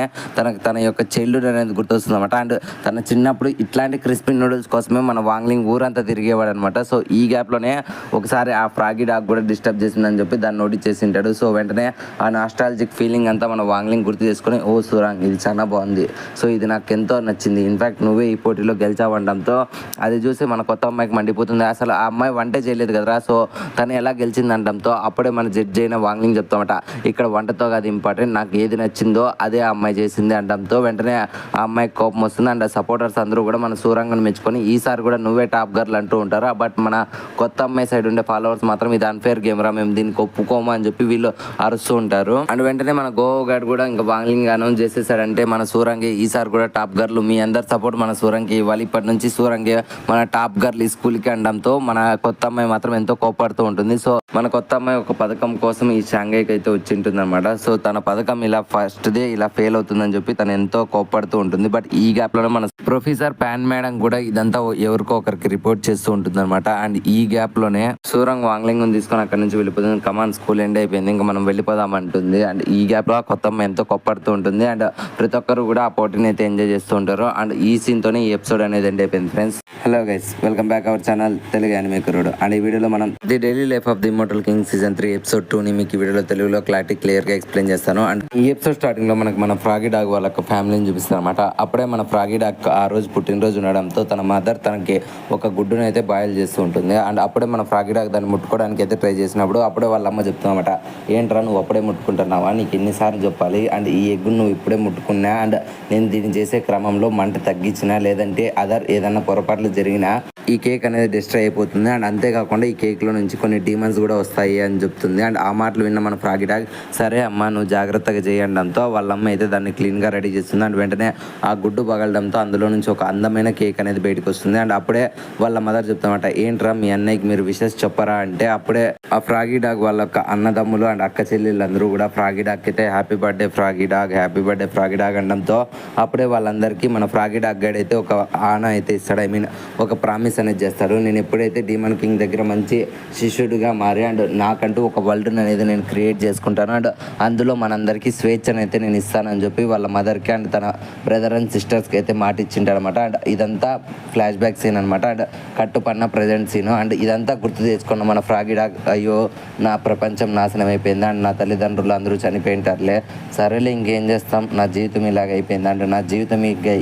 తన యొక్క చైల్డ్హుడ్ అనేది గుర్తొస్తుంది అనమాట. అండ్ తన చిన్నప్పుడు ఇట్లాంటి క్రిస్పీ నూడిల్స్ కోసమే మన వాంగ్లింగ్ ఊరంతా తిరిగేవాడు అనమాట. సో ఈ గ్యాప్లోనే ఒకసారి ఆ ఫ్రాగీ డాగ్ కూడా డిస్టర్బ్ చేసిందని చెప్పి దాన్ని నోటీస్ చేసి ఉంటాడు. సో వెంటనే ఆ నాస్టాలజిక్ ఫీలింగ్ అంతా మన వాంగ్లింగ్ గుర్తు చేసుకుని ఓ సూరాంగ్ ఇది చాలా బాగుంది, సో ఇది నాకు ఎంతో నచ్చింది, ఇన్ఫ్యాక్ట్ నువ్వే ఈ పోటీలో గెలిచావడంతో అది చూసి మన కొత్త అమ్మాయికి మండిపోతుంది. అసలు ఆ అమ్మాయి వంటే చేయలేదు కదరా, సో తను ఎలా గెలిచింది అనడంతో అప్పుడే మన జడ్జి అయిన వాంగ్లింగ్ చెప్తామట ఇక్కడ వంటతో కాదు ఇంపార్టెంట్, నాకు ఏది నచ్చిందో అదే ఆ అమ్మాయి చేసింది అనడంతో వెంటనే ఆ అమ్మాయికి కోపం వస్తుంది. అండ్ సపోర్టర్స్ అందరూ కూడా మన సూరంగని మెచ్చుకొని ఈసారి కూడా నువ్వే టాప్ గర్ల్ అంటూ ఉంటారు. బట్ మన కొత్త అమ్మాయి సైడ్ ఉండే ఫాలోవర్స్ మాత్రం ఇది అన్ఫేర్ గేమ్ రా, మేము దీనికి ఒప్పుకోము అని చెప్పి వీళ్ళు అరుస్తూ ఉంటారు. అండ్ వెంటనే మన గోగాడ్ కూడా ఇంకా వాంగ్లింగ్ అనౌన్స్ చేసేసాడంటే మన సూరంగి ఈసారి కూడా టాప్ గర్ల్, మీ అందరి సపోర్ట్ మన సూరంగి ఇవ్వాలి, ఇప్పటి నుంచి సూరంగి మన టాప్ గర్ల్ ఈ స్కూల్కి అనడంతో మన కొత్త అమ్మాయి మాత్రం ఎంతో కోపడుతూ ఉంటుంది. సో మన కొత్త అమ్మాయి ఒక పథకం కోసం ఈ షాంఘైకి అయితే వచ్చి ఉంటుంది అనమాట. సో తన పథకం ఇలా ఫస్ట్ డే ఇలా ఫెయిల్ అవుతుందని చెప్పి తను ఎంతో కోపడుతూ ఉంటుంది. బట్ ఈ గ్యాప్లో మన ప్రొఫెసర్ ప్యాన్ మేడం కూడా ఇదంతా ఎవరికో ఒకరికి రిపోర్ట్ చేస్తూ ఉంటుంది అనమాట. అండ్ ఈ గ్యాప్లోనే సూరంగ్ వాంగ్లింగ్ తీసుకొని అక్కడ నుంచి వెళ్ళిపోతుంది. కమాన్ స్కూల్ ఎండ్ అయిపోయింది, ఇంకా మనం వెళ్ళిపోదాం అంటుంది. అండ్ ఈ గ్యాప్లో కొత్త అమ్మాయి ఎంతో కోపడుతూ ఉంటుంది. అండ్ ప్రతి ఒక్కరు కూడా ఆ పోటీని అయితే ఎంజాయ్ చేస్తూ ఉంటారు. అండ్ ఈ సీన్తోనే ఈ ఎపిసోడ్ అనేది ఎండ్ అయిపోయింది friends. Hello guys, welcome back our channel Telugu anime కుర్రోడు. అండ్ ఈ వీడియోలో మనం the daily life of the immortal king season 3 episode 2ని మీకు ఈ వీడియోలో తెలుగులో క్లియర్గా ఎక్స్ప్లెయిన్ చేస్తాను. అండ్ ఈ ఎపిసోడ్ స్టార్టింగ్లో మనకు మన ఫ్రాగీ డాగ్ వాళ్ళ ఫ్యామిలీని చూపిస్తారు అనమాట. అప్పుడే మన ఫ్రాగీ డాగ్ ఆ రోజు పుట్టినరోజు ఉండడంతో తన మదర్ తనకి ఒక గుడ్డును అయితే బాయిల్ చేస్తూ ఉంటుంది. అండ్ అప్పుడే మన ఫ్రాగీ డాగ్ దాన్ని ముట్టుకోవడానికి అయితే ట్రై చేసినప్పుడు అప్పుడే వాళ్ళ అమ్మ చెప్తుందన్నమాట, ఏంట్రా నువ్వు అప్పుడే ముట్టుకుంటున్నావా, నీకు ఎన్నిసార్లు చెప్పాలి, అండ్ ఈ ఎగ్గును నువ్వు ఇప్పుడే ముట్టుకున్నా అండ్ నేను దీన్ని చేసే క్రమంలో మంట తగ్గించినా లేదంటే అదర్ ఏదన్నా పొరపాట్లు జరిగినా ఈ కేక్ అనేది డిస్ట్రాయ్ అయిపోతుంది. అండ్ అంతేకాకుండా ఈ కేక్లో నుంచి కొన్ని డీమన్స్ కూడా వస్తాయి అని చెప్తుంది. అండ్ ఆ మాటలు విన్న మన ఫ్రాగీ డాగ్ సరే అమ్మ నువ్వు జాగ్రత్తగా చేయడంతో వాళ్ళ అమ్మ అయితే దాన్ని క్లీన్గా రెడీ చేస్తుంది. అండ్ వెంటనే ఆ గుడ్డు పగలడంతో అందులో నుంచి ఒక అందమైన కేక్ అనేది బయటకు వస్తుంది. అండ్ అప్పుడే వాళ్ళ మదర్ చెప్తామట, ఏంట్రా మీ అన్నయ్యకి మీరు విషెస్ చెప్పరా అంటే అప్పుడే ఆ ఫ్రాగీ డాగ్ వాళ్ళ అన్నదమ్ములు అండ్ అక్క చెల్లెళ్ళందరూ కూడా ఫ్రాగీ డాగ్ అయితే happy birthday froggy dog, happy birthday froggy dog అనడంతో అప్పుడే వాళ్ళందరికీ మన ఫ్రాగీ డాగ్ గైడ్ అయితే ఒక ఆన అయితే ఇస్తాడు, ఐ మీన్ ఒక ప్రామిస్ అనేది చేస్తాడు. నేను ఎప్పుడైతే డీమన్ కింగ్ దగ్గర మంచి శిష్యుడిగా మారి అండ్ నాకంటూ ఒక వరల్డ్ అనేది నేను క్రియేట్ చేసుకుంటాను అండ్ అందులో మనందరికీ స్వేచ్ఛను అయితే నేను ఇస్తానని చెప్పి వాళ్ళ మదర్కి అండ్ తన బ్రదర్ అండ్ సిస్టర్స్కి అయితే మాట ఇచ్చింటాడు అనమాట. అండ్ ఇదంతా ఫ్లాష్ బ్యాక్ సీన్ అనమాట. అండ్ కట్టుపన్న ప్రజెంట్ సీన్. అండ్ ఇదంతా గుర్తు తెచ్చుకున్న మన ఫ్రాగీ డాగ్ అయ్యో నా ప్రపంచం నాశనం అయిపోయింది అండ్ నా తల్లిదండ్రులు అందరూ చనిపోయింటారులే, సరేలే ఇంకేం చేస్తాం, నా జీవితం ఇలాగ అయిపోయింది అండ్ నా జీవితం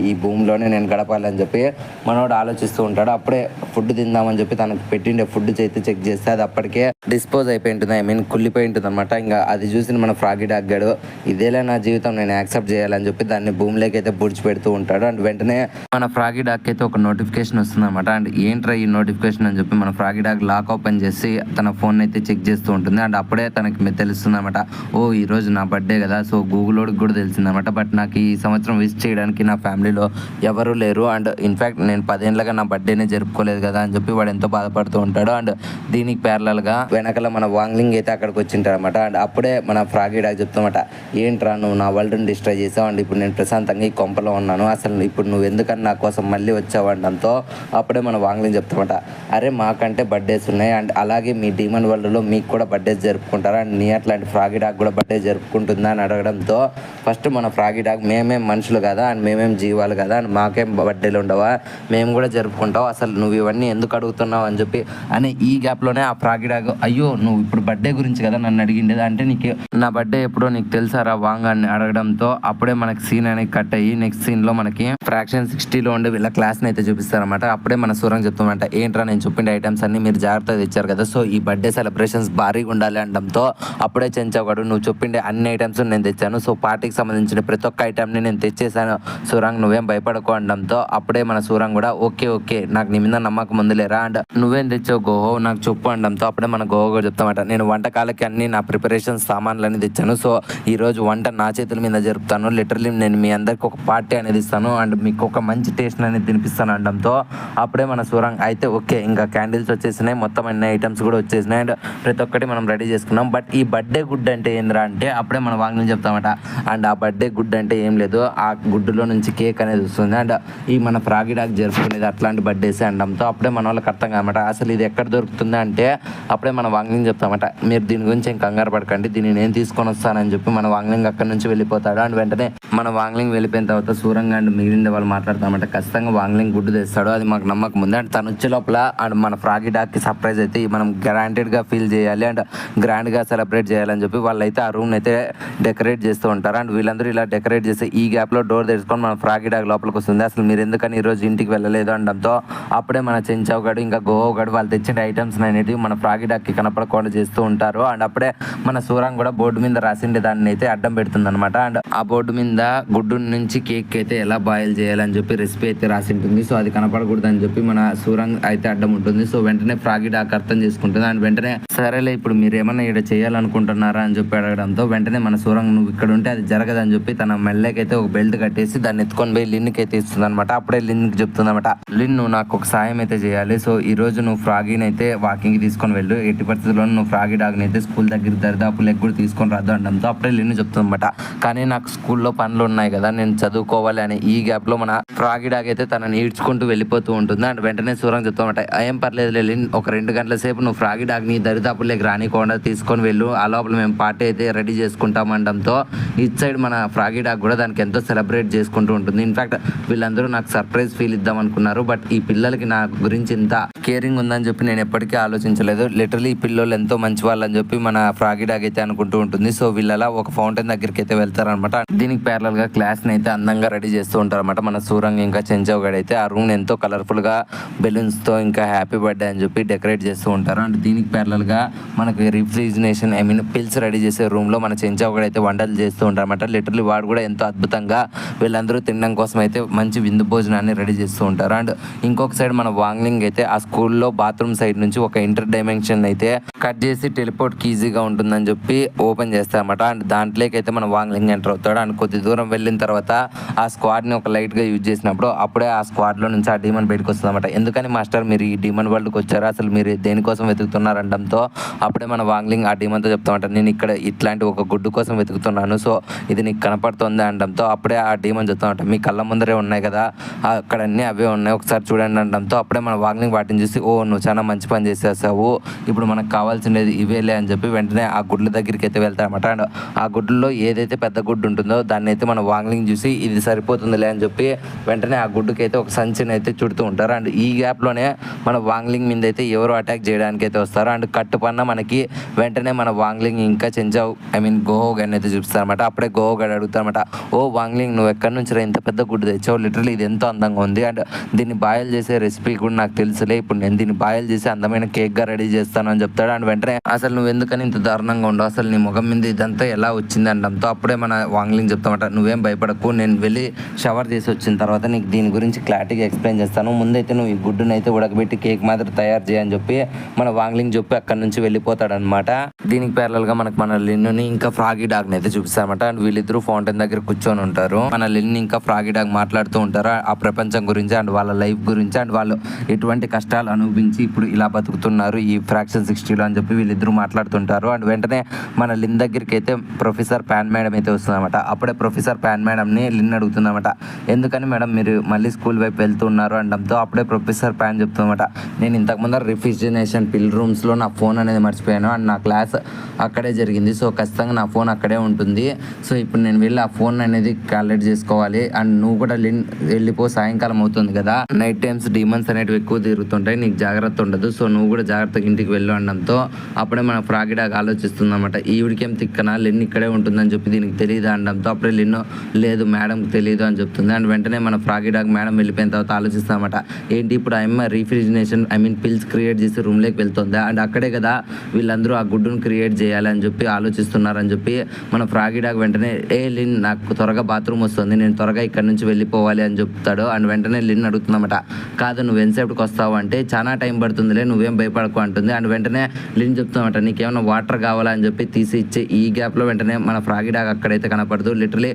ఈ భూమిలోనే నేను గడపాలని చెప్పి మనోడు ఆలోచిస్తూ ఉంటాడు. అప్పుడే ఫుడ్ తిందామని చెప్పి తనకు పెట్టిండే ఫుడ్ అయితే చెక్ చేస్తే అది అప్పటికే డిస్పోజ్ అయిపోయి ఉంటుంది, ఐ మీన్ కుళ్ళిపోయి ఉంటుంది అనమాట. ఇంకా అది చూసి మన ఫ్రాగీ డాగ్ గాడు ఇదేలే నా జీవితం నేను యాక్సెప్ట్ చేయాలని చెప్పి దాన్ని భూమిలోకి అయితే పూడ్చిపెడుతూ ఉంటాడు. అండ్ వెంటనే మన ఫ్రాగీ డాగ్ అయితే ఒక నోటిఫికేషన్ వస్తుంది అనమాట. అండ్ ఏంట్రా ఈ నోటిఫికేషన్ అని చెప్పి మన ఫ్రాగీ డాగ్ లాక్ ఓపెన్ చేసి తన ఫోన్ అయితే చెక్ చేస్తూ ఉంటుంది. అండ్ అప్పుడే తనకి తెలుస్తుంది అనమాట, ఓ ఈ రోజు నా బర్త్డే కదా, సో గూగుల్లోకి కూడా తెలిసింది అనమాట. బట్ నాకు ఈ సంవత్సరం విష్ చేయడానికి నా ఫ్యామిలీలో ఎవరు లేరు అండ్ ఇన్ఫ్యాక్ట్ నేను 10 ఏళ్ళగా నా బర్త్డేనే జరుపుకోలేదు కదా అని చెప్పి వాడు ఎంతో బాధపడుతూ ఉంటాడు. అండ్ దీనికి ప్యారలల్గా వెనకాల మన వాంగ్లింగ్ అయితే అక్కడికి వచ్చింటాడు అనమాట. అండ్ అప్పుడే మన ఫ్రాగీ డాగ్ చెప్తామట, ఏంట్రా నువ్వు నా వరల్డ్ని డిస్ట్రాయ్ చేసావు అండ్ ఇప్పుడు నేను ప్రశాంతంగా ఈ కొంపలో ఉన్నాను, అసలు ఇప్పుడు నువ్వు ఎందుకని నా కోసం మళ్ళీ వచ్చావు అనడంతో అప్పుడే మన వాంగ్లింగ్ చెప్తామట, అరే మాకంటే బర్త్డేస్ ఉన్నాయి అండ్ అలాగే మీ డీమన్ వరల్డ్లో మీకు కూడా బర్త్డేస్ జరుపుకుంటారా అండ్ నీ అట్లాంటి ఫ్రాగీ డాగ్ కూడా బర్త్డే జరుపుకుంటుందా అని అడగడంతో ఫస్ట్ మన ఫ్రాగీ డాగ్ మేమేం మనుషులు కదా అండ్ మేమేం జీవాలు కదా అండ్ మాకేం బర్త్డేలు ఉండవా, మేము కూడా జరుపుకుంటావు, అసలు నువ్వు ఇవన్నీ ఎందుకు అడుగుతున్నావు అని చెప్పి అని ఈ గ్యాప్లోనే ఆ ఫ్రాగీ డాగ్ అయ్యో నువ్వు ఇప్పుడు బర్త్డే గురించి కదా నన్ను అడిగిండేది అంటే నీకు నా బర్త్డే ఎప్పుడో నీకు తెలుసారా వాంగ్ అని అడగడంతో అనడంతో అప్పుడే మనకి సీన్ అనేది కట్ అయ్యి నెక్స్ట్ సీన్ లో మనకి ఫ్రాక్షన్ 60లో ఉండే వీళ్ళ క్లాస్ ని అయితే చూపిస్తారన్నమాట. అప్పుడే మన సూరంగ్ చెప్తామంట, ఏంట్రా నేను చూపిండే ఐటమ్స్ అన్ని మీరు జాగ్రత్తగా తెచ్చారు కదా, సో ఈ బర్త్డే సెలబ్రేషన్స్ భారీగా ఉండాలి అనడంతో అప్పుడే చెంచాగాడు, నువ్వు చెప్పిండే అన్ని ఐటమ్స్ నేను తెచ్చాను, సో పార్టీకి సంబంధించిన ప్రతి ఒక్క ఐటమ్ ని నేను తెచ్చేసాను సూరంగ్, నువ్వేం భయపడకు అనడంతో అప్పుడే మన సూరంగ్ కూడా ఓకే నాకు నీ మీద నమ్మకం ముందులేరా అండ్ నువ్వేం తెచ్చావు గోహో నాకు చెప్పు అనడంతో అప్పుడే మన గోహో కూడా చెప్తామట, నేను వంటకాలకి అన్ని నా ప్రిపరేషన్ సామాన్లన్నీ తెచ్చాను, సో ఈ రోజు వంట నా చేతుల మీద జరుపుతాను, లిటరలీ నేను మీ అందరికి ఒక పార్టీ అనేది ఇస్తాను అండ్ మీకు ఒక మంచి టేస్ట్ అనేది తినిపిస్తాను అనడంతో అప్పుడే మన సూరంగ్ అయితే ఓకే, ఇంకా క్యాండిల్స్ వచ్చేసినాయి, మొత్తం అన్ని ఐటమ్స్ కూడా వచ్చేసినాయి అండ్ ప్రతి ఒక్కటి మనం రెడీ చేసుకున్నాం. బట్ ఈ బర్త్డే గుడ్ అంటే ఏంద్రా అంటే అప్పుడే మన వాంగ్ని చెప్తామట, అండ్ ఆ బర్త్డే గుడ్ అంటే ఏం లేదు, ఆ గుడ్డులో నుంచి కేక్ అనేది వస్తుంది అండ్ ఈ మన ఫ్రాగీ డాగ్ జరుపుకునేది అట్లాంటి బర్త్డేస్ అనడంతో అప్పుడే మన వాళ్ళకి అర్థం కాదన్నమాట, అసలు ఇది ఎక్కడ దొరుకుతుంది అంటే అప్పుడే మన వాంగ్ని చెప్తామట, మీరు దీని గురించి ఏం కంగారు పడకండి, దీన్ని నేను తీసుకొని వస్తానని చెప్పి మన వాంగ్లింగ్ అక్కడ నుంచి వెళ్ళిపోతాడు అండ్ వెంటనే మన వాంగ్లింగ్ వెళ్ళిపోయిన తర్వాత సూరంగ్ అండ్ మిగిలిన వాళ్ళు మాట్లాడతామంట, ఖచ్చితంగా వాంగ్లింగ్ గుడ్డు తెస్తాడు, అది మాకు నమ్మకం ఉంది అండ్ తను వచ్చే లోపల అండ్ మన ఫ్రాగీ డాగ్ కి సర్ప్రైజ్ అయితే మనం గ్రాంటెడ్ గా ఫీల్ చేయాలి అండ్ గ్రాండ్ గా సెలబ్రేట్ చేయాలని చెప్పి వాళ్ళైతే ఆ రూమ్ అయితే డెకరేట్ చేస్తూ ఉంటారు అండ్ వీళ్ళందరూ ఇలా డెకరేట్ చేసి ఈ గ్యాప్ లో డోర్ తెరుచుకొని మన ఫ్రాగీ డాగ్ లోపలికి వస్తుంది, అసలు మీరు ఎందుకని ఈ రోజు ఇంటికి వెళ్ళలేదు అనడంతో అప్పుడే మన చెంచావ్ గడు ఇంకా గోహో గడు వాళ్ళు తెచ్చిన ఐటమ్స్ అనేటివి మన ఫ్రాగీ డాగ్ కి కనపడకుండా చేస్తూ ఉంటారు అండ్ అప్పుడే మన సూరంగ్ కూడా బోర్డు మీద రాసిండే దాన్ని అయితే అడ్డం పెడుతుంది అనమాట అండ్ ఆ బోర్డు మీద గుడ్డు నుంచి కేక్ అయితే ఎలా బాయిల్ చేయాలని చెప్పి రెసిపీ అయితే రాసి ఉంటుంది, సో అది కనపడకూడదు అని చెప్పి మన సూరంగ్ అయితే అడ్డం ఉంటుంది, సో వెంటనే ఫ్రాగీ డాగ్ అర్థం చేసుకుంటుంది అండ్ వెంటనే సరేలే ఇప్పుడు మీరు ఏమన్నా ఇక్కడ చేయాలనుకుంటున్నారా అని చెప్పి అడగడంతో వెంటనే మన సూరంగ్ నువ్వు ఇక్కడ ఉంటే అది జరగదని చెప్పి తన మెల్లకైతే ఒక బెల్ట్ కట్టేసి దాన్ని ఎత్తుకొని పోయి లిన్కి అయితే ఇస్తుంది అనమాట. అప్పుడే లిన్కి చెప్తుంది అనమాట, లిన్ నువ్వు నాకు ఒక సాయం అయితే చేయాలి, సో ఈ రోజు నువ్వు ఫ్రాగీని అయితే వాకింగ్ కి తీసుకొని వెళ్ళు, ఎట్టి పరిస్థితుల్లో నువ్వు ఫ్రాగీ డాగ్ని అయితే స్కూల్ దగ్గర దరిదాపు లెగ్ కూడా తీసుకొని రాదు అనడంతో అప్పుడే లిన్ చెప్తుంది అనమాట, కానీ నాకు స్కూల్లో పనులు ఉన్నాయి కదా నేను చదువుకోవాలి అని ఈ గ్యాప్ లో మన ఫ్రాగీ డాగ్ అయితే తనని ఈడ్చుకుంటూ వెళ్ళిపోతూ ఉంటుంది అండ్ వెంటనే సూరంగ్ చెప్తామట, ఏం పర్లేదు లిన్, ఒక 2 గంటల సేపు నువ్వు ఫ్రాగీ డాగ్ ని దరిదాపు లెగ్ రానికుండా తీసుకొని వెళ్ళు, ఆ లోపల మేము పార్టీ అయితే రెడీ చేసుకుంటాం అనడంతో ఇట్ సైడ్ మన ఫ్రాగీ డాగ్ కూడా దానికి ఎంతో సెలబ్రేట్ చేసుకుంటూ ఉంటుంది. ఇన్ఫాక్ట్ వీళ్ళందరూ నాకు సర్ప్రైజ్ ఫీల్ ఇద్దాం అనుకున్నారు, బట్ ఈ పిల్లలకి నా గురించి ఇంత కేరింగ్ ఉందని చెప్పి నేను ఎప్పటికీ ఆలోచించలేదు, లిటరలీ ఈ పిల్లలు ఎంతో మంచి వాళ్ళని చెప్పి మన ఫ్రాగీ డాగ్ అయితే అనుకుంటూ ఉంటుంది. సో వీళ్ళలా ఒక ఫౌంటైన్ దగ్గరికి అయితే వెళ్తారనమాట, దీనికి ప్యారల్ గా క్లాస్ ని అయితే అందంగా రెడీ చేస్తూ ఉంటారన్నమాట. మన సూరంగ్ ఇంకా చెంచావ్ గడ్ అయితే ఆ రూమ్ ఎంతో కలర్ఫుల్ గా బెలూన్స్ తో ఇంకా హ్యాపీ బర్త్డే అని చెప్పి డెకరేట్ చేస్తూ ఉంటారు అండ్ దీనికి ప్యారల్ గా మనకి రిఫ్రిజినేషన్ పిల్స్ రెడీ చేసే రూమ్ లో మన చెంచావ్ గడ్ అయితే వంటలు చేస్తూ ఉంటారు అనమాట. లిటరలీ వాడు కూడా ఎంతో అద్భుతంగా వీళ్ళందరూ తినడం కోసం అయితే మంచి విందు భోజనాన్ని రెడీ చేస్తూ ఉంటారు అండ్ ఇంకొక సైడ్ మన వాంగ్లింగ్ అయితే ఆ స్కూల్లో బాత్రూమ్ సైడ్ నుంచి ఒక ఇంటర్ డైమెన్షన్ అయితే కట్ చేసి టెలిపోర్ట్ కి ఈజీగా ఉంటుందని చెప్పి ఓపెన్ చేస్తారన్నమాట అండ్ దాంట్లోకి అయితే మన వాంగ్లింగ్ ఎంటర్ అవుతాడు అండ్ కొద్ది దూరం వెళ్ళిన తర్వాత ఆ స్క్వాడ్ ని ఒక లైట్ గా యూజ్ చేసినప్పుడు అప్పుడే ఆ స్క్వాడ్ లో నుంచి ఆ డీమన్ బయటకు వస్తుంది అనమాట. ఎందుకని మాస్టర్ మీరు ఈ డీమన్ వరల్డ్ కి వచ్చారా, అసలు మీరు దేనికోసం వెతుకుతున్నారు అనడంతో అప్పుడే మన వాంగ్లింగ్ ఆ డీమన్ తో చెప్తామంట, నేను ఇక్కడ ఇట్లాంటి ఒక గుడ్డు కోసం వెతుకుతున్నాను, సో ఇది నీకు కనపడుతుంది అనడంతో అప్పుడే ఆ డీమన్ చెప్తామంట, మీ కళ్ళ ముందరే ఉన్నాయి కదా అక్కడ అన్ని అవే ఉన్నాయి ఒకసారి చూడండి అనడంతో అప్పుడే మన వాంగ్లింగ్ వాటిని చూసి ఓ నువ్వు చాలా మంచి పని చేసేసావు, ఇప్పుడు మనకు కావాల్సినది ఇవేలే అని చెప్పి వెంటనే ఆ గుడ్ల దగ్గరికి అయితే వెళ్తారన్నమాట అండ్ ఆ గుడ్లలో ఏదైతే పెద్ద గుడ్డు ఉంటుందో దాన్ని అయితే మన వాంగ్లింగ్ చూసి ఇది సరిపోతుందిలే అని చెప్పి వెంటనే ఆ గుడ్డుకి అయితే ఒక సంచిని అయితే చుడుతూ ఉంటారు అండ్ ఈ గ్యాప్ లోనే మన వాంగ్లింగ్ మీద అయితే ఎవరు అటాక్ చేయడానికి అయితే వస్తారు అండ్ కట్టుపన్న మనకి వెంటనే మన వాంగ్లింగ్ ఇంకా చెంచావ్ గోహో గన్ అయితే చూపిస్తారన్నమాట. అప్పుడే గోహో గడ్ అడుగుతారన్నమాట, ఓ వాంగ్లింగ్ నువ్వు ఎక్కడి నుంచి ఇంత పెద్ద గుడ్డు తెచ్చావు, లిటరలీ ఇది ఎంతో అందంగా ఉంది అండ్ దీన్ని బాయిల్ చేసే రెసిపీ కూడా నాకు తెలుసులే, ఇప్పుడు నేను దీన్ని బాయిల్ చేసి అందమైన కేక్ గా రెడీ చేస్తాను అని చెప్తాడు అండ్ వెంటనే అసలు నువ్వు ఎందుకని ఇంత దారుణంగా ఉండవు, అసలు నీ ముఖం మీద ఇదంతా ఎలా వచ్చింది అనడంతో అప్పుడే మన వాంగ్లింగ్ చెప్తామట, నువ్వేం భయపడకు, నేను వెళ్ళి షవర్ చేసి వచ్చిన తర్వాత నీకు దీని గురించి క్లారిటీగా ఎక్స్ప్లెయిన్ చేస్తాను, ముందైతే నువ్వు ఈ గుడ్డుని అయితే ఉడకబెట్టి కేక్ మాత్రం తయారు చేయని చెప్పి మన వాంగ్లింగ్ చెప్పి అక్కడ నుంచి వెళ్ళిపోతాడనమాట. దీనికి ప్యారల్ గా మనకు మన లిన్నుని ఇంకా ఫ్రాగీ డాగ్ ని అయితే చూపిస్తారన్నమాట అండ్ వీళ్ళిద్దరూ ఫౌంటైన్ దగ్గర కూర్చొని ఉంటారు. మన లిన్ ఇంకా ఫ్రాగీ డాగ్ మాట్లాడుతూ ఉంటారు ఆ ప్రపంచం గురించి అండ్ వాళ్ళ లైఫ్ గురించి అండ్ వాళ్ళు ఎటువంటి కష్టాలు అనుభవించి ఇప్పుడు ఇలా బతుకుతున్నారు ఈ ఫ్రాక్షన్ 60లో అని చెప్పి వీళ్ళిద్దరూ మాట్లాడుతుంటారు అండ్ వెంటనే మన లిన్ దగ్గరికి అయితే ప్రొఫెసర్ ప్యాన్ మేడం అయితే వస్తుందన్నమాట. అప్పుడే ప్రొఫెసర్ ప్యాన్ మేడం ని లిన్ అడుగుతుందన్నమాట, ఎందుకని మేడం మీరు మళ్ళీ స్కూల్ వైపు వెళ్తున్నారు అనడంతో అప్పుడే ప్రొఫెసర్ ప్యాన్ చెప్తుందన్నమాట, నేను ఇంతకుముందు రిఫ్రిజిరేషన్ పిల్ రూమ్స్ లో నా ఫోన్ అనేది మర్చిపోయాను అండ్ నా క్లాస్ అక్కడే జరిగింది, సో ఖచ్చితంగా నా ఫోన్ అక్కడే ఉంటుంది, సో ఇప్పుడు నేను వెళ్ళి ఆ ఫోన్ అనేది కలెక్ట్ చేసుకోవాలి అండ్ నువ్వు కూడా వెళ్ళిపో, సాయంకాలం అవుతుంది కదా, నైట్ టైమ్స్ డీమన్స్ అనేటివి ఎక్కువ తిరుగుతుంటాయి, ఉంటాయి, నీకు జాగ్రత్త ఉండదు, సో నువ్వు కూడా జాగ్రత్తగా ఇంటికి వెళ్ళు అనడంతో అప్పుడే మన ఫ్రాగీ డాగ్ ఆలోచిస్తుంది అనమాట. ఈవిడికేం తిక్కనా, లిన్ ఇక్కడే ఉంటుందని చెప్పి దీనికి తెలియదు అనడంతో అప్పుడే లిన్ లేదు మేడంకి తెలియదు అని చెప్తుంది. అండ్ వెంటనే మన ఫ్రాగీ డాగ్ మేడం వెళ్ళిపోయిన తర్వాత ఆలోచిస్తాం అనమాట, ఏంటి ఇప్పుడు అమ్మ రీఫ్రిజిరేషన్ పిల్స్ క్రియేట్ చేసి రూమ్లోకి వెళ్తుంది అండ్ అక్కడే కదా వీళ్ళందరూ ఆ గుడ్డును క్రియేట్ చేయాలి అని చెప్పి ఆలోచిస్తున్నారని చెప్పి మన ఫ్రాగీ డాగ్ వెంటనే లిన్ నాకు త్వరగా బాత్రూమ్ వస్తుంది, నేను త్వరగా ఇక్కడ నుంచి వెళ్ళిపోవాలి అని చెప్తాడు. అండ్ వెంటనే లిన్ అడుగుతుందన్నమాట, కాదు నువ్వు ఎంతసేపటికి వస్తావు అంటే చాలా టైం పడుతుందిలే నువ్వేం భయపడకు అంటుంది. అండ్ వెంటనే లిన్ చెప్తామట, నీకేమైనా వాటర్ కావాలా అని చెప్పి తీసి ఇచ్చే ఈ గ్యాప్లో వెంటనే మన ఫ్రాగీ డాగ్ అక్కడైతే కనపడదు. లిటరలీ